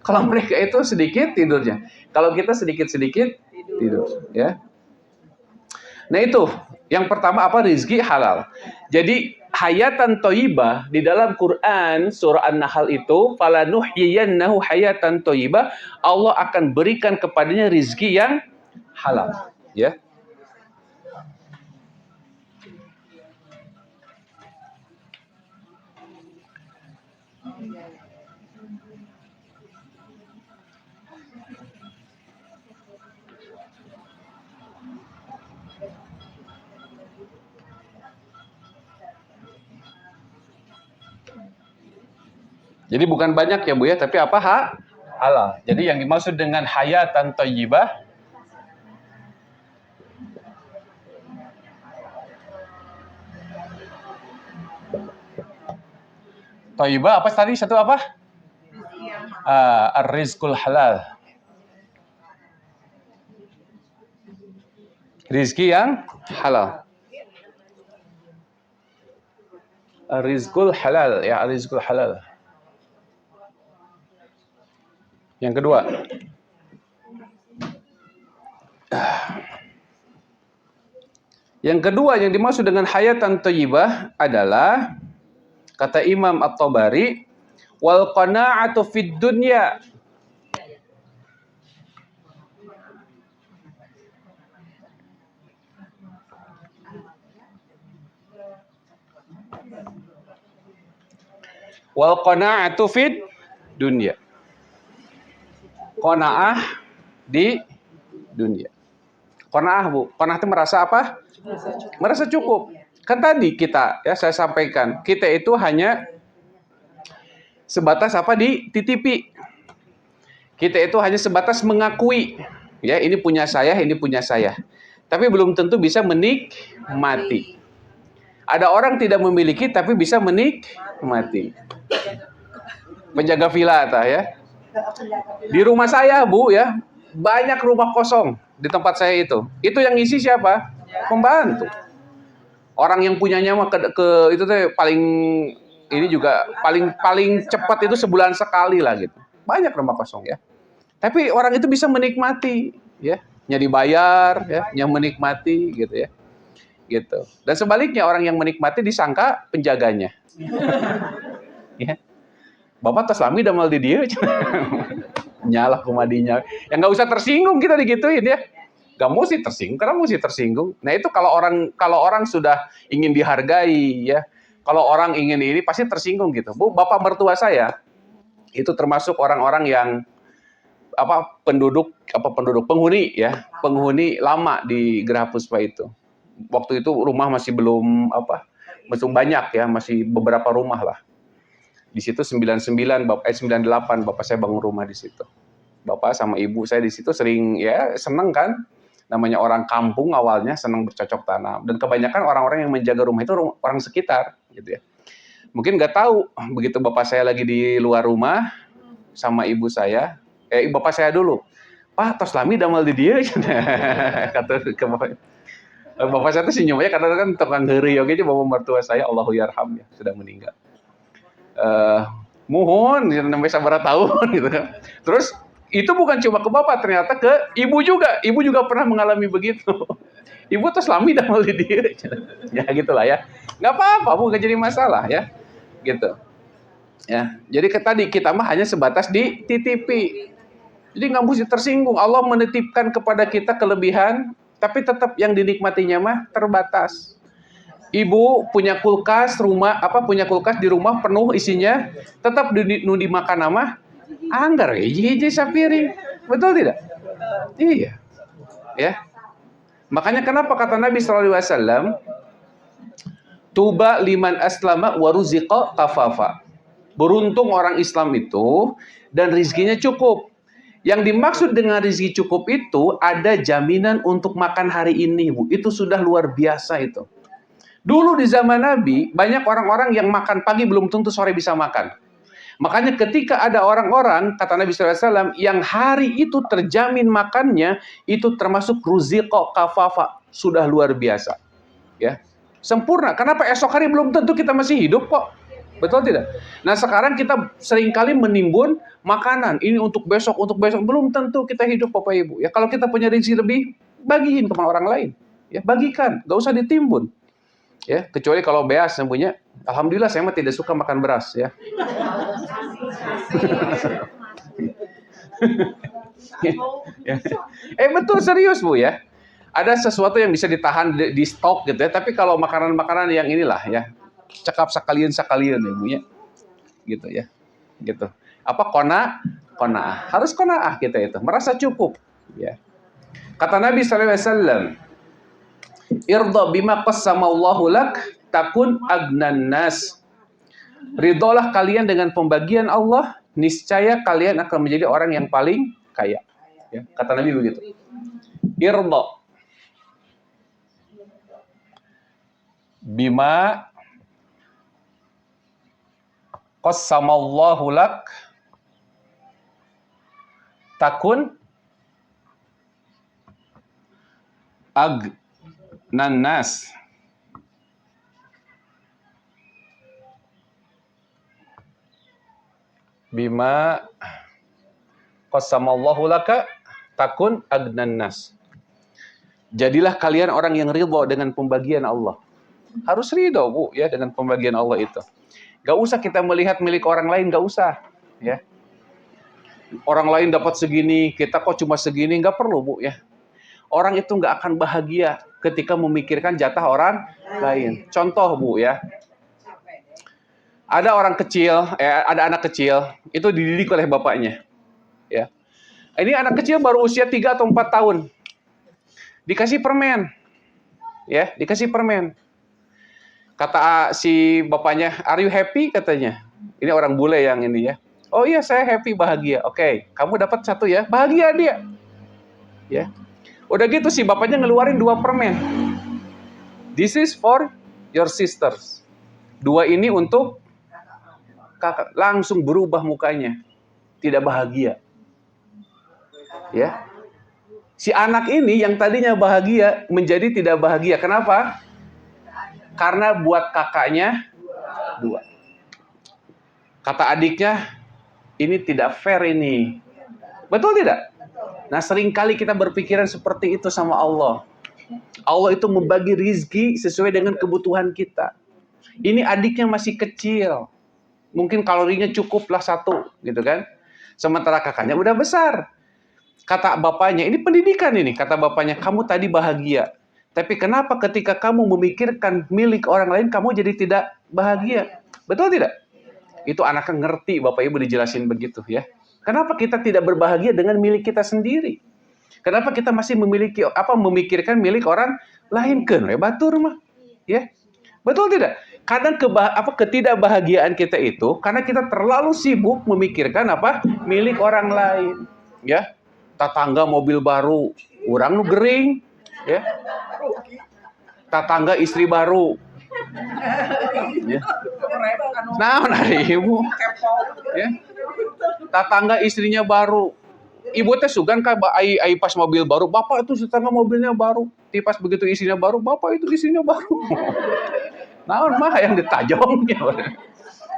Kalau mereka itu sedikit tidurnya. Kalau kita sedikit-sedikit tidur, ya. Nah itu, yang pertama apa? Rizki halal. Jadi hayatan thayyibah di dalam Quran surah An-Nahl itu, falanuhyiyannahu hayatan thayyibah, Allah akan berikan kepadanya rizki yang halal, ya. Jadi bukan banyak ya Bu ya, tapi apa? Halal. Jadi yang dimaksud dengan hayatan thayyibah, thayyibah apa tadi? Satu apa? Ar-rizqul halal. Rizki yang halal. Ar-rizqul halal, ya, ar-rizqul halal. Yang kedua, yang dimaksud dengan hayatan thayyibah adalah kata Imam At-Tabari, wal qana'atu fid dunya. Wal qana'atu fid dunya. Qanaah di dunia. Qanaah, Bu. Qanaah itu merasa apa? Merasa cukup. Kan tadi saya sampaikan, kita itu hanya sebatas apa, dititipi. Kita itu hanya sebatas mengakui, ya, ini punya saya, ini punya saya. Tapi belum tentu bisa menikmati. Ada orang tidak memiliki tapi bisa menikmati. Penjaga villa ya. Di rumah saya, Bu, ya, banyak rumah kosong di tempat saya itu. Itu yang ngisi siapa? Pembantu. Orang yang punyanya mah ke itu tuh paling ini juga paling cepat itu sebulan sekali lah gitu. Banyak rumah kosong ya. Tapi orang itu bisa menikmati, ya, nya dibayar, ya, nya menikmati gitu ya. Gitu. Dan sebaliknya orang yang menikmati disangka penjaganya. Ya. Bapak tos lami damal di dia. Nyalah kumadinya. Ya nggak usah tersinggung kita digituin ya. Gak mesti tersinggung, karena mesti tersinggung. Nah itu kalau orang sudah ingin dihargai ya, kalau orang ingin ini pasti tersinggung gitu. Bu, bapak mertua saya itu termasuk orang-orang yang penduduk penghuni lama di Geraha Puspa itu. Waktu itu rumah masih belum masih banyak ya, masih beberapa rumah lah. Di situ 98 bapak saya bangun rumah di situ. Bapak sama ibu saya di situ sering ya seneng kan. Namanya orang kampung awalnya senang bercocok tanam, dan kebanyakan orang-orang yang menjaga rumah itu orang sekitar gitu ya. Mungkin nggak tahu begitu bapak saya lagi di luar rumah sama ibu saya, bapak saya dulu, Pak tos lami damal di dia. Kata ke bapak saya tuh senyum aja karena kan tukang heuri oke aja bapak mertua saya Allahu yarham ya sudah meninggal. Muhun sampai sabar tahun gitu kan. Terus itu bukan cuma ke bapak, ternyata ke ibu juga. Ibu juga pernah mengalami begitu. Ibu tuh selami damal di dia. Ya gitulah ya. Nggak apa-apa, Bu, nggak jadi masalah ya. Gitu. Ya. Jadi tadi kita mah hanya sebatas dititipi. Jadi nggak mesti tersinggung. Allah menitipkan kepada kita kelebihan, tapi tetap yang dinikmatinya mah terbatas. Ibu punya kulkas punya kulkas di rumah penuh isinya, tetap nu dimakan nama anggar hiji sapiring. Betul tidak? Iya. Ya. Makanya kenapa kata Nabi sallallahu alaihi wasallam, tuba liman aslama wa ruziqa kafafa. Beruntung orang Islam itu dan rizkinya cukup. Yang dimaksud dengan rizki cukup itu ada jaminan untuk makan hari ini, Bu. Itu sudah luar biasa itu. Dulu di zaman Nabi, banyak orang-orang yang makan pagi belum tentu sore bisa makan. Makanya ketika ada orang-orang, kata Nabi SAW, yang hari itu terjamin makannya, itu termasuk ruziqo kafafa. Sudah luar biasa. Ya, sempurna. Kenapa esok hari belum tentu kita masih hidup kok? Betul tidak? Nah sekarang kita seringkali menimbun makanan. Ini untuk besok. Belum tentu kita hidup Bapak Ibu. Ya, kalau kita punya rezeki lebih, bagiin ke orang lain. Ya, bagikan. Gak usah ditimbun. Ya, kecuali kalau beas yang punya, alhamdulillah saya mah tidak suka makan beras ya. Ya. Betul serius Bu ya. Ada sesuatu yang bisa ditahan di stok gitu ya, tapi kalau makanan-makanan yang inilah ya, cekap sekalian ya Bu ya. Gitu ya. Gitu. Apa qanaah. Harus qanaah kita itu, merasa cukup ya. Kata Nabi sallallahu alaihi wasallam, irda bima qassamallahu lak takun agnan nas. Ridholah kalian dengan pembagian Allah, niscaya kalian akan menjadi orang yang paling kaya. Ya, kata Nabi begitu. Irda bima qassamallahu lak takun agnan nas. Bima Qasamallahu laka takun agnan nas. Jadilah kalian orang yang ridho dengan pembagian Allah. Harus ridho, Bu, ya, dengan pembagian Allah itu. Gak usah kita melihat milik orang lain, gak usah, ya. Orang lain dapat segini, kita kok cuma segini, gak perlu, Bu, ya. Orang itu gak akan bahagia ketika memikirkan jatah orang lain. Contoh, Bu, ya. Ada orang kecil, ada anak kecil, itu dididik oleh bapaknya, ya. Ini anak kecil baru usia 3 atau 4 tahun. Dikasih permen. Ya, dikasih permen. Kata si bapaknya, "Are you happy?" katanya. Ini orang bule yang ini ya. "Oh iya, saya happy, bahagia." "Oke, kamu dapat 1 ya." Bahagia dia. Ya. Udah gitu si bapaknya ngeluarin 2 permen. "This is for your sisters." 2 ini untuk kakak. Langsung berubah mukanya. Tidak bahagia. Ya. Si anak ini yang tadinya bahagia menjadi tidak bahagia. Kenapa? Karena buat kakaknya 2. Kata adiknya, ini tidak fair ini. Betul tidak? Nah, seringkali kita berpikiran seperti itu sama Allah. Allah itu membagi rizki sesuai dengan kebutuhan kita. Ini adiknya masih kecil. Mungkin kalorinya cukuplah 1, gitu kan? Sementara kakaknya udah besar. Kata bapaknya, ini pendidikan ini. Kata bapaknya, kamu tadi bahagia. Tapi kenapa ketika kamu memikirkan milik orang lain, kamu jadi tidak bahagia? Betul tidak? Itu anaknya ngerti, Bapak Ibu dijelasin begitu ya. Kenapa kita tidak berbahagia dengan milik kita sendiri? Kenapa kita masih memikirkan milik orang lain? Kan batur mah. Ya. Betul tidak? Kadang ketidakbahagiaan kita itu karena kita terlalu sibuk memikirkan milik orang lain. Ya. Tetangga mobil baru, orang nu gering, ya. Tetangga istri baru. Ya. Nah, ibu. Ya. Tetangga istrinya baru. Ibu teh sugan ka ai pas mobil baru, bapak itu tetangga mobilnya baru. Pas begitu istrinya baru, bapak itu istrinya baru. Naon mah yang ditajong.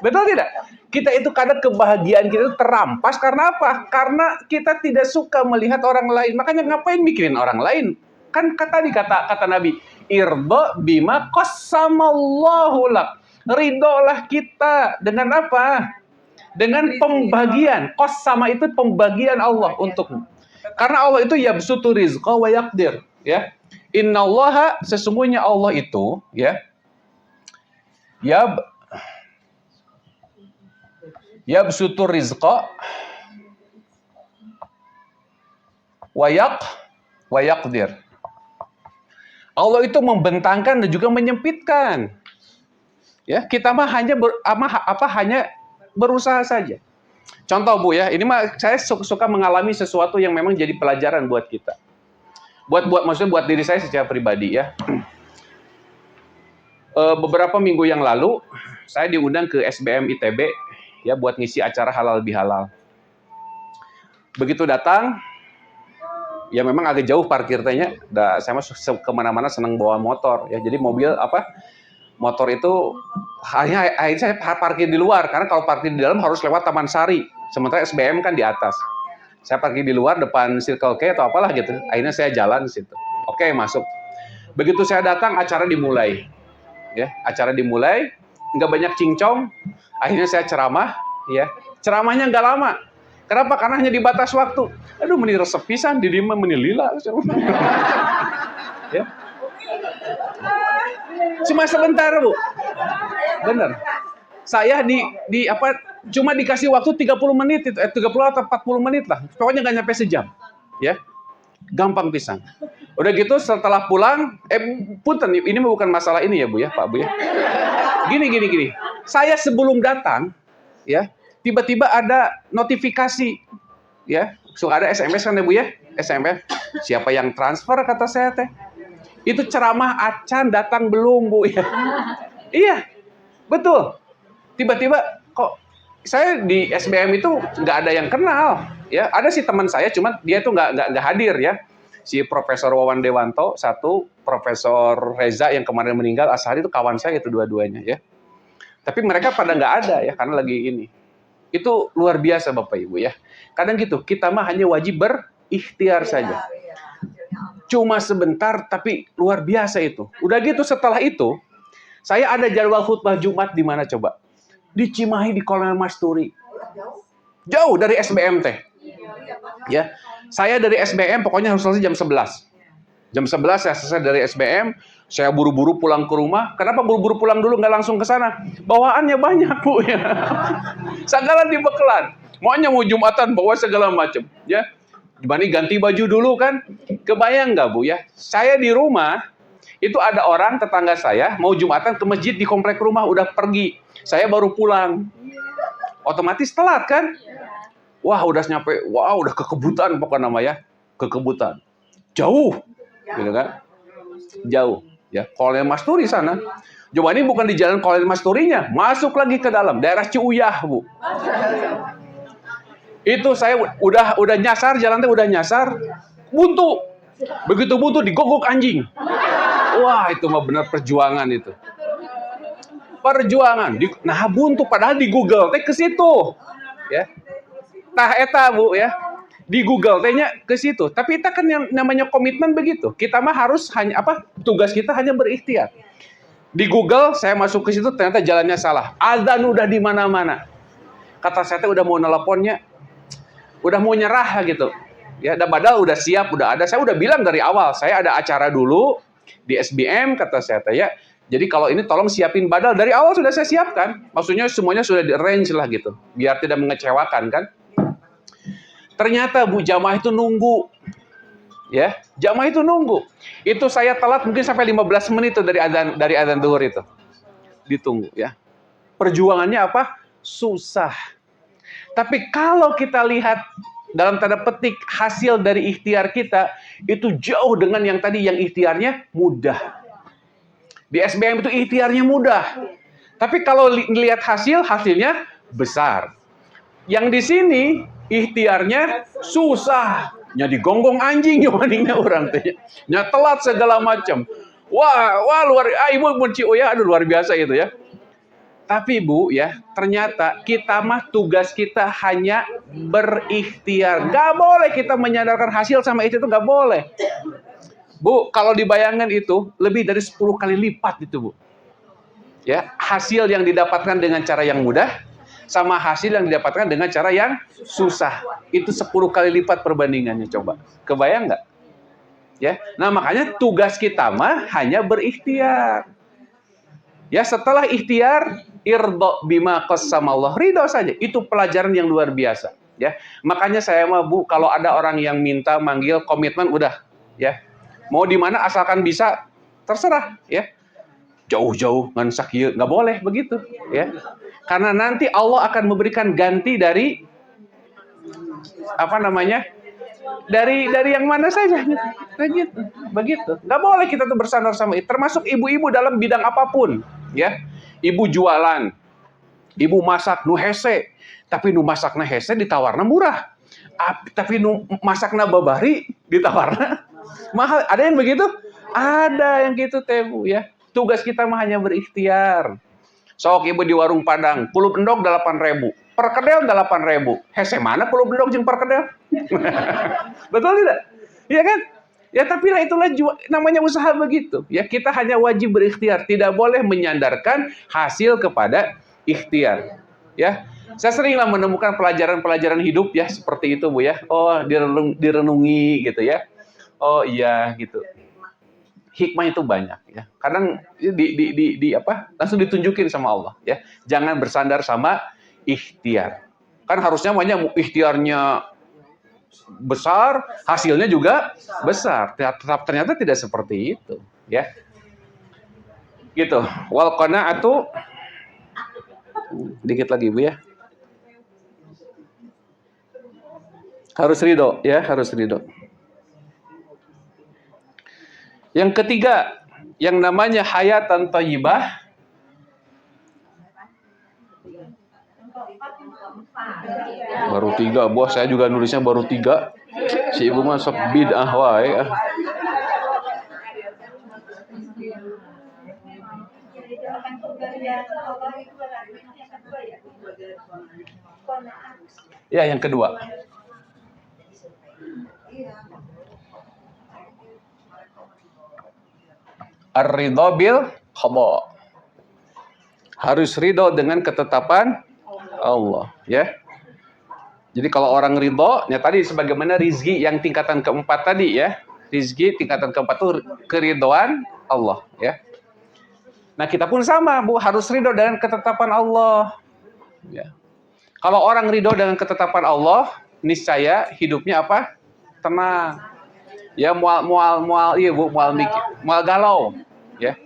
Betul tidak? Kita itu kadang kebahagiaan kita itu terampas karena apa? Karena kita tidak suka melihat orang lain. Makanya ngapain mikirin orang lain? Kan kata Nabi, irdo bima qasamallahu lak. Ridolah kita dengan apa? Dengan pembagian. Qasama itu pembagian Allah untukmu. Karena Allah itu yabsutu rizqa wa yaqdir, ya. Innallaha, sesungguhnya Allah itu, ya. Yabsutur rizqa wa yaqdir. Allah itu membentangkan dan juga menyempitkan. Ya, kita mah hanya hanya berusaha saja. Contoh, Bu, ya, ini mah saya suka mengalami sesuatu yang memang jadi pelajaran buat kita. Maksudnya buat diri saya secara pribadi, ya. Beberapa minggu yang lalu saya diundang ke SBM ITB, ya, buat ngisi acara halal bihalal. Begitu datang, ya memang agak jauh parkir tehnya. Saya mah kemana-mana senang bawa motor, ya. Jadi motor itu hanya saya parkir di luar, karena kalau parkir di dalam harus lewat Taman Sari. Sementara SBM kan di atas. Saya parkir di luar depan Circle K atau apalah gitu. Akhirnya saya jalan di situ. Oke, masuk. Begitu saya datang, acara dimulai. Ya, acara dimulai, nggak banyak cincong. Akhirnya saya ceramah, ya. Ceramahnya nggak lama. Kenapa? Karena hanya dibatas waktu. Aduh, meni resep pisan, di lima meni lila. Ya. Cuma sebentar, Bu. Bener. Saya cuma dikasih waktu 30 menit, 30 atau 40 menit lah. Pokoknya nggak nyampe sejam. Ya. Gampang pisan. Udah gitu setelah pulang, punten, ini bukan masalah ini ya, Bu, ya, Pak Bu, ya. Gini. Saya sebelum datang, ya, tiba-tiba ada notifikasi, ya. Suka ada SMS kan ya, Bu, ya? SMS. Siapa yang transfer, kata saya teh. Itu ceramah acan datang belum, Bu, ya. Iya. Betul. Tiba-tiba kok saya di SBM itu nggak ada yang kenal, ya. Ada sih teman saya, cuma dia tuh nggak hadir, ya. Si Profesor Wawan Dewanto, satu, Profesor Reza yang kemarin meninggal, Ashari, itu kawan saya itu dua-duanya, ya. Tapi mereka pada nggak ada, ya, karena lagi ini. Itu luar biasa Bapak Ibu ya. Kadang gitu, kita mah hanya wajib berikhtiar saja. Cuma sebentar, tapi luar biasa itu. Udah gitu setelah itu, saya ada jadwal khutbah Jumat di mana coba? Di Cimahi di Kolonel Masturi. Jauh dari SBM teh. Ya. Saya dari SBM pokoknya harus selesai jam 11. Jam 11 saya selesai dari SBM, saya buru-buru pulang ke rumah. Kenapa buru-buru pulang dulu nggak langsung ke sana? Bawaannya banyak, Bu ya. Segala dibekalan. Maunya mau Jumatan bawa segala macam, ya. Dibanding ganti baju dulu kan. Kebayang nggak, Bu ya? Saya di rumah itu ada orang tetangga saya mau Jumatan ke masjid di komplek rumah udah pergi. Saya baru pulang. Otomatis telat kan? Wah, udah nyampe, wah udah kekebutan pokoknya namanya. Kekebutan. Jauh. Gitu kan? Jauh, ya. Kolonel Masturi sana. Coba ini bukan di jalan Kolonel Masturinya, masuk lagi ke dalam daerah Ciuyah, Bu. Itu saya udah nyasar, jalannya udah nyasar, buntu. Begitu buntu digogok anjing. Wah, itu mah benar perjuangan itu. Perjuangan. Nah, buntu padahal di Google teh ke situ. Ya. Tah eta, Bu ya. Di Google tehnya ke situ. Tapi kita kan yang namanya komitmen begitu. Kita mah harus hanya apa? Tugas kita hanya berikhtiar. Di Google saya masuk ke situ ternyata jalannya salah. Azan udah di mana-mana. Kata saya udah mau nelponnya, udah mau nyerah gitu. Ya, padahal udah siap, udah ada. Saya udah bilang dari awal, saya ada acara dulu di SBM kata saya ya. Jadi kalau ini tolong siapin badal dari awal sudah saya siapkan. Maksudnya semuanya sudah di-arrange lah gitu, biar tidak mengecewakan kan. Ternyata Bu jamaah itu nunggu. Ya, jamaah itu nunggu. Itu saya telat mungkin sampai 15 menit tuh dari adzan zuhur itu. Ditunggu ya. Perjuangannya apa? Susah. Tapi kalau kita lihat dalam tanda petik hasil dari ikhtiar kita itu jauh dengan yang tadi yang ikhtiarnya mudah. Di SBM itu ikhtiarnya mudah. Tapi kalau lihat hasilnya besar. Yang di sini ikhtiarnya susah. Nya digonggong anjing nyumaningnya orang teh. Nya telat segala macam. Wah luar ibu benci ya aduh luar biasa itu ya. Tapi Bu ya, ternyata kita mah tugas kita hanya berikhtiar. Gak boleh kita menyandarkan hasil sama itu gak boleh. Bu, kalau dibayangkan itu lebih dari 10 kali lipat itu Bu. Ya, hasil yang didapatkan dengan cara yang mudah sama hasil yang didapatkan dengan cara yang susah. Itu 10 kali lipat perbandingannya coba. Kebayang nggak? Ya. Nah, makanya tugas kita mah hanya berikhtiar. Ya, setelah ikhtiar irdo bima qasamallah, ridho saja. Itu pelajaran yang luar biasa, ya. Makanya saya mah Bu, kalau ada orang yang minta manggil komitmen udah, ya. Mau di mana asalkan bisa terserah, ya. Jauh-jauh ngan sakieu nggak boleh begitu, ya. Karena nanti Allah akan memberikan ganti dari apa namanya? Dari yang mana saja begitu. Nggak boleh kita tuh bersandar sama itu. Termasuk ibu-ibu dalam bidang apapun, ya. Ibu jualan, ibu masak nu hese, tapi nu masakna hese ditawarna murah. Tapi nu masakna babari ditawarna mahal. Ada yang begitu? Ada yang gitu teh Bu ya. Tugas kita mah hanya berikhtiar. Sok ibu di warung Padang, puluh endog 8.000, perkedel 8.000. Hese mana puluh endog jeung perkedel? Betul tidak? Iya kan? Ya tapi itulah namanya usaha begitu. Ya kita hanya wajib berikhtiar, tidak boleh menyandarkan hasil kepada ikhtiar. Ya, saya seringlah menemukan pelajaran-pelajaran hidup ya seperti itu Bu ya. Oh direnungi gitu ya. Oh iya gitu. Hikmah itu banyak ya. Kadang di apa? Langsung ditunjukin sama Allah ya. Jangan bersandar sama ikhtiar. Kan harusnya banyak ikhtiarnya besar, hasilnya juga besar. Ternyata tidak seperti itu ya. Gitu. Wal qanaatu dikit lagi Bu ya. Harus ridho ya, harus ridho. Yang ketiga, yang namanya hayatan thayyibah. Baru 3, bos. Saya juga nulisnya baru 3. Si ibu mah sok bid'ah wae. Ya, yang kedua. Ar-ridho bil qada. Harus ridho dengan ketetapan Allah, ya. Jadi kalau orang ridho, ya tadi sebagaimana rizki yang tingkatan keempat tadi ya. Rizki tingkatan keempat itu keridhoan Allah, ya. Nah, kita pun sama, Bu, harus ridho dengan ketetapan Allah. Ya. Kalau orang ridho dengan ketetapan Allah, niscaya hidupnya apa? Tenang. Ya, iya Bu, mual galau, ya.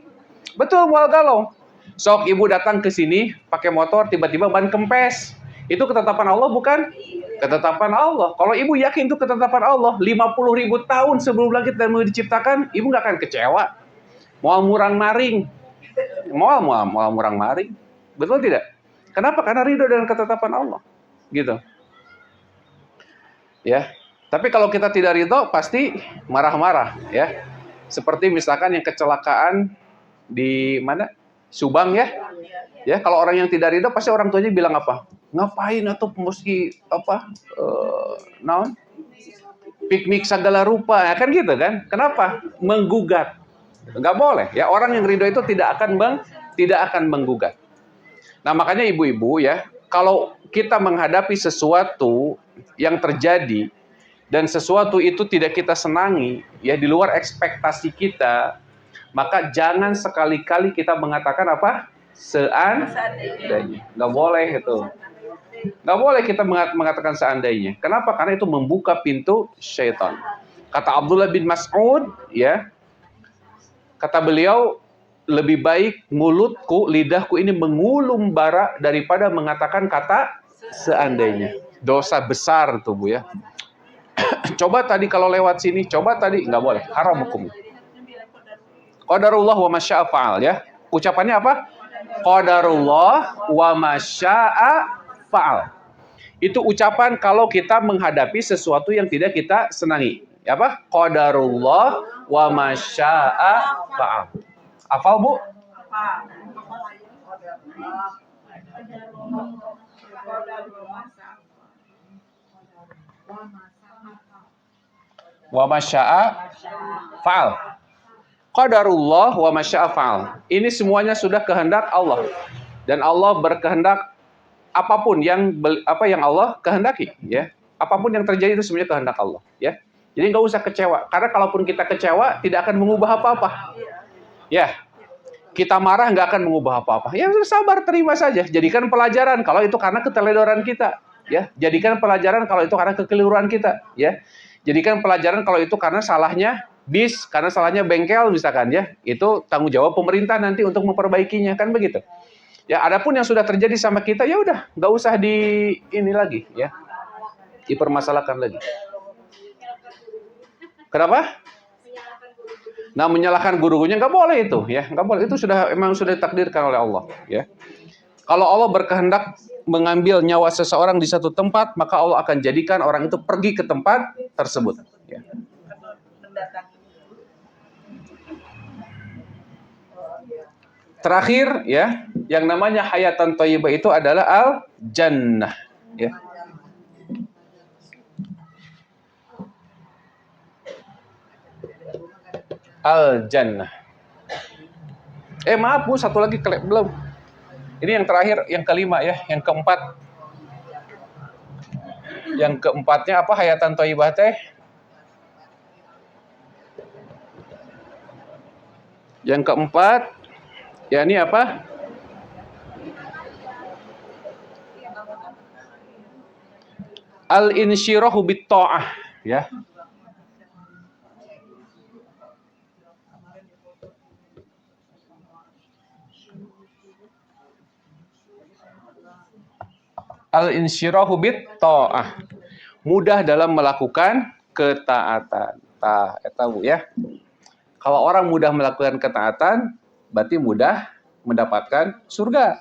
Betul, mual galau. Sok ibu datang ke sini pakai motor, tiba-tiba ban kempes. Itu ketetapan Allah bukan? Ketetapan Allah. Kalau ibu yakin itu ketetapan Allah, 50.000 tahun sebelum langit dan bumi diciptakan, ibu nggak akan kecewa. Mual murang maring. Mual murang maring. Betul tidak? Kenapa? Karena ridho dengan ketetapan Allah. Gitu. Ya. Tapi kalau kita tidak ridho, pasti marah-marah, ya. Seperti misalkan yang kecelakaan di mana? Subang, ya. Ya, kalau orang yang tidak ridho pasti orang tuanya bilang apa? Ngapain atau mesti apa? Naon? Piknik segala rupa, ya kan gitu kan? Kenapa? Menggugat. Nggak boleh. Ya, orang yang ridho itu tidak akan menggugat. Nah, makanya ibu-ibu ya, kalau kita menghadapi sesuatu yang terjadi dan sesuatu itu tidak kita senangi, ya di luar ekspektasi kita, maka jangan sekali-kali kita mengatakan apa? Seandainya. Nggak boleh itu. Nggak boleh kita mengatakan seandainya. Kenapa? Karena itu membuka pintu syaitan. Kata Abdullah bin Mas'ud, ya, kata beliau, lebih baik mulutku, lidahku ini mengulum bara daripada mengatakan kata seandainya. Dosa besar tuh, Bu, ya. Coba tadi kalau lewat sini, coba tadi, nggak boleh. Haram hukumnya. Qadarullah wa masya'a fa'al, ya. Ucapannya apa? Qadarullah wa masya'a fa'al. Itu ucapan kalau kita menghadapi sesuatu yang tidak kita senangi. Ya apa? Qadarullah wa masya'a fa'al. Hafal, Bu? Wa masya'a fa'al. Qadarullah wa masya'a fa'al. Ini semuanya sudah kehendak Allah. Dan Allah berkehendak apapun yang Allah kehendaki, ya. Apapun yang terjadi itu sebenarnya kehendak Allah, ya. Jadi nggak usah kecewa, karena kalaupun kita kecewa tidak akan mengubah apa-apa. Ya. Kita marah nggak akan mengubah apa-apa. Ya sabar, terima saja. Jadikan pelajaran kalau itu karena keteledoran kita, ya. Jadikan pelajaran kalau itu karena kekeliruan kita, ya. Jadikan pelajaran kalau itu karena salahnya bis, karena salahnya bengkel misalkan, ya. Itu tanggung jawab pemerintah nanti untuk memperbaikinya, kan begitu. Ya, adapun yang sudah terjadi sama kita, ya udah, nggak usah dipermasalahkan lagi. Kenapa? Nah, menyalahkan gurunya nggak boleh itu, ya, nggak boleh. Itu memang sudah ditakdirkan oleh Allah, ya. Kalau Allah berkehendak mengambil nyawa seseorang di satu tempat, maka Allah akan jadikan orang itu pergi ke tempat tersebut. Ya. Terakhir, ya, yang namanya hayatan thayyibah itu adalah al-jannah, ya. Al-jannah. Maaf, Bu, satu lagi belum. Ini yang terakhir, yang kelima, ya, yang keempat. Yang keempatnya apa hayatan thayyibah teh? Yang keempat, ya ini apa? Al-insyirahu bit-tha'ah, ya. Al-insyirahu bit-tha'ah. Mudah dalam melakukan ketaatan. Bu, ya. Kalau orang mudah melakukan ketaatan, berarti mudah mendapatkan surga.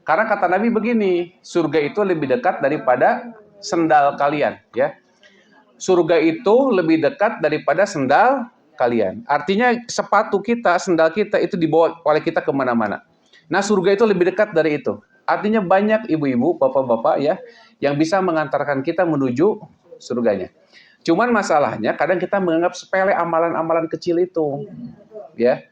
Karena kata Nabi begini, surga itu lebih dekat daripada sendal kalian, ya. Surga itu lebih dekat daripada sendal kalian. Artinya sepatu kita, sendal kita itu dibawa oleh kita kemana-mana. Nah, surga itu lebih dekat dari itu. Artinya banyak ibu-ibu, bapak-bapak ya, yang bisa mengantarkan kita menuju surganya. Cuman masalahnya kadang kita menganggap sepele amalan-amalan kecil itu, ya.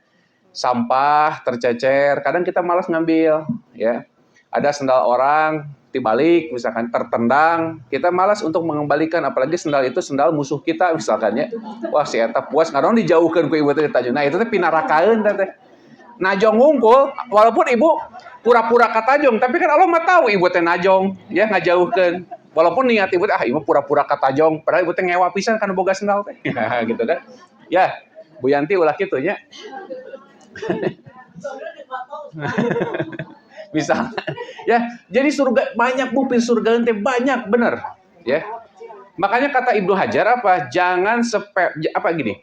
Sampah tercecer, kadang kita malas ngambil, ya. Ada sendal orang dibalik, misalkan tertendang, kita malas untuk mengembalikan, apalagi sendal itu sendal musuh kita, misalkan ya. Wah, si eta puas ngadon dijauhkan ku ibu teh tajun. Nah, itu teh pinarakaeun teh. Najong ngungkul, walaupun ibu pura-pura katajong, tapi kan Allah mah tahu ibu teh najong, ya ngajauhkeun. Walaupun niat ibu teh ibu pura-pura katajong, padahal ibu teh ngewa pisan kana boga sendal teh. Gitu kan. Ya, Bu Yanti ulah kitu nya. Misal, ya, jadi surga banyak bukti surga ente banyak bener, ya. Makanya kata Ibnu Hajar apa? Jangan apa gini?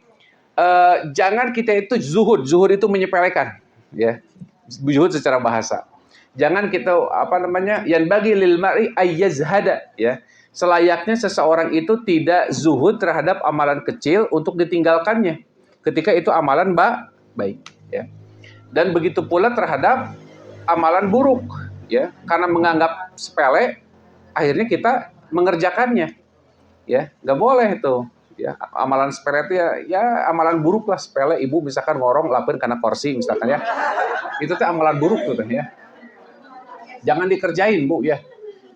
Jangan kita itu zuhud itu menyepelekan, ya. Zuhud secara bahasa. Jangan kita apa namanya? Yang bagi lil mar'i ayyazhada, ya. Selayaknya seseorang itu tidak zuhud terhadap amalan kecil untuk ditinggalkannya ketika itu amalan baik, ya. Dan begitu pula terhadap amalan buruk, ya, karena menganggap sepele, akhirnya kita mengerjakannya, ya, nggak boleh tuh, ya, amalan sepele itu ya amalan buruk lah, sepele, ibu misalkan ngorong lapin karena kursi misalkan ya, itu tuh amalan buruk tuh ya, jangan dikerjain bu ya,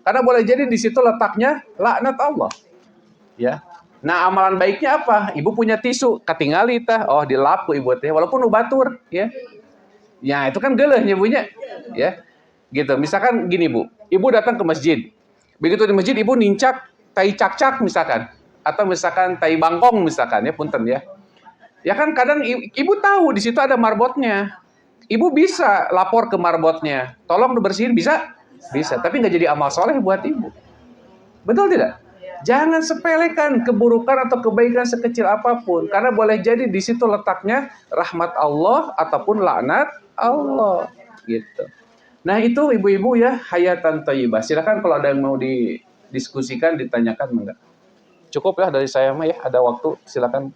karena boleh jadi di situ letaknya laknat Allah, ya. Nah amalan baiknya apa? Ibu punya tisu, ketinggali tah, oh dilap ku ibu teh, walaupun nu batur, ya. Ya, itu kan geleh nyebunya. Ya. Gitu. Misalkan gini, Bu. Ibu datang ke masjid. Begitu di masjid ibu nincak tai cak-cak misalkan atau misalkan tai bangkong misalkan ya, punten ya. Ya kan kadang ibu tahu di situ ada marbotnya. Ibu bisa lapor ke marbotnya. Tolong dibersihin bisa? Bisa, tapi nggak jadi amal soleh buat ibu. Betul tidak? Jangan sepelekan keburukan atau kebaikan sekecil apapun, karena boleh jadi di situ letaknya rahmat Allah ataupun laknat Allah, gitu. Nah itu ibu-ibu ya, hayatan thayyibah. Silakan kalau ada yang mau didiskusikan, ditanyakan enggak? Cukup ya dari saya mah ya, ada waktu silakan.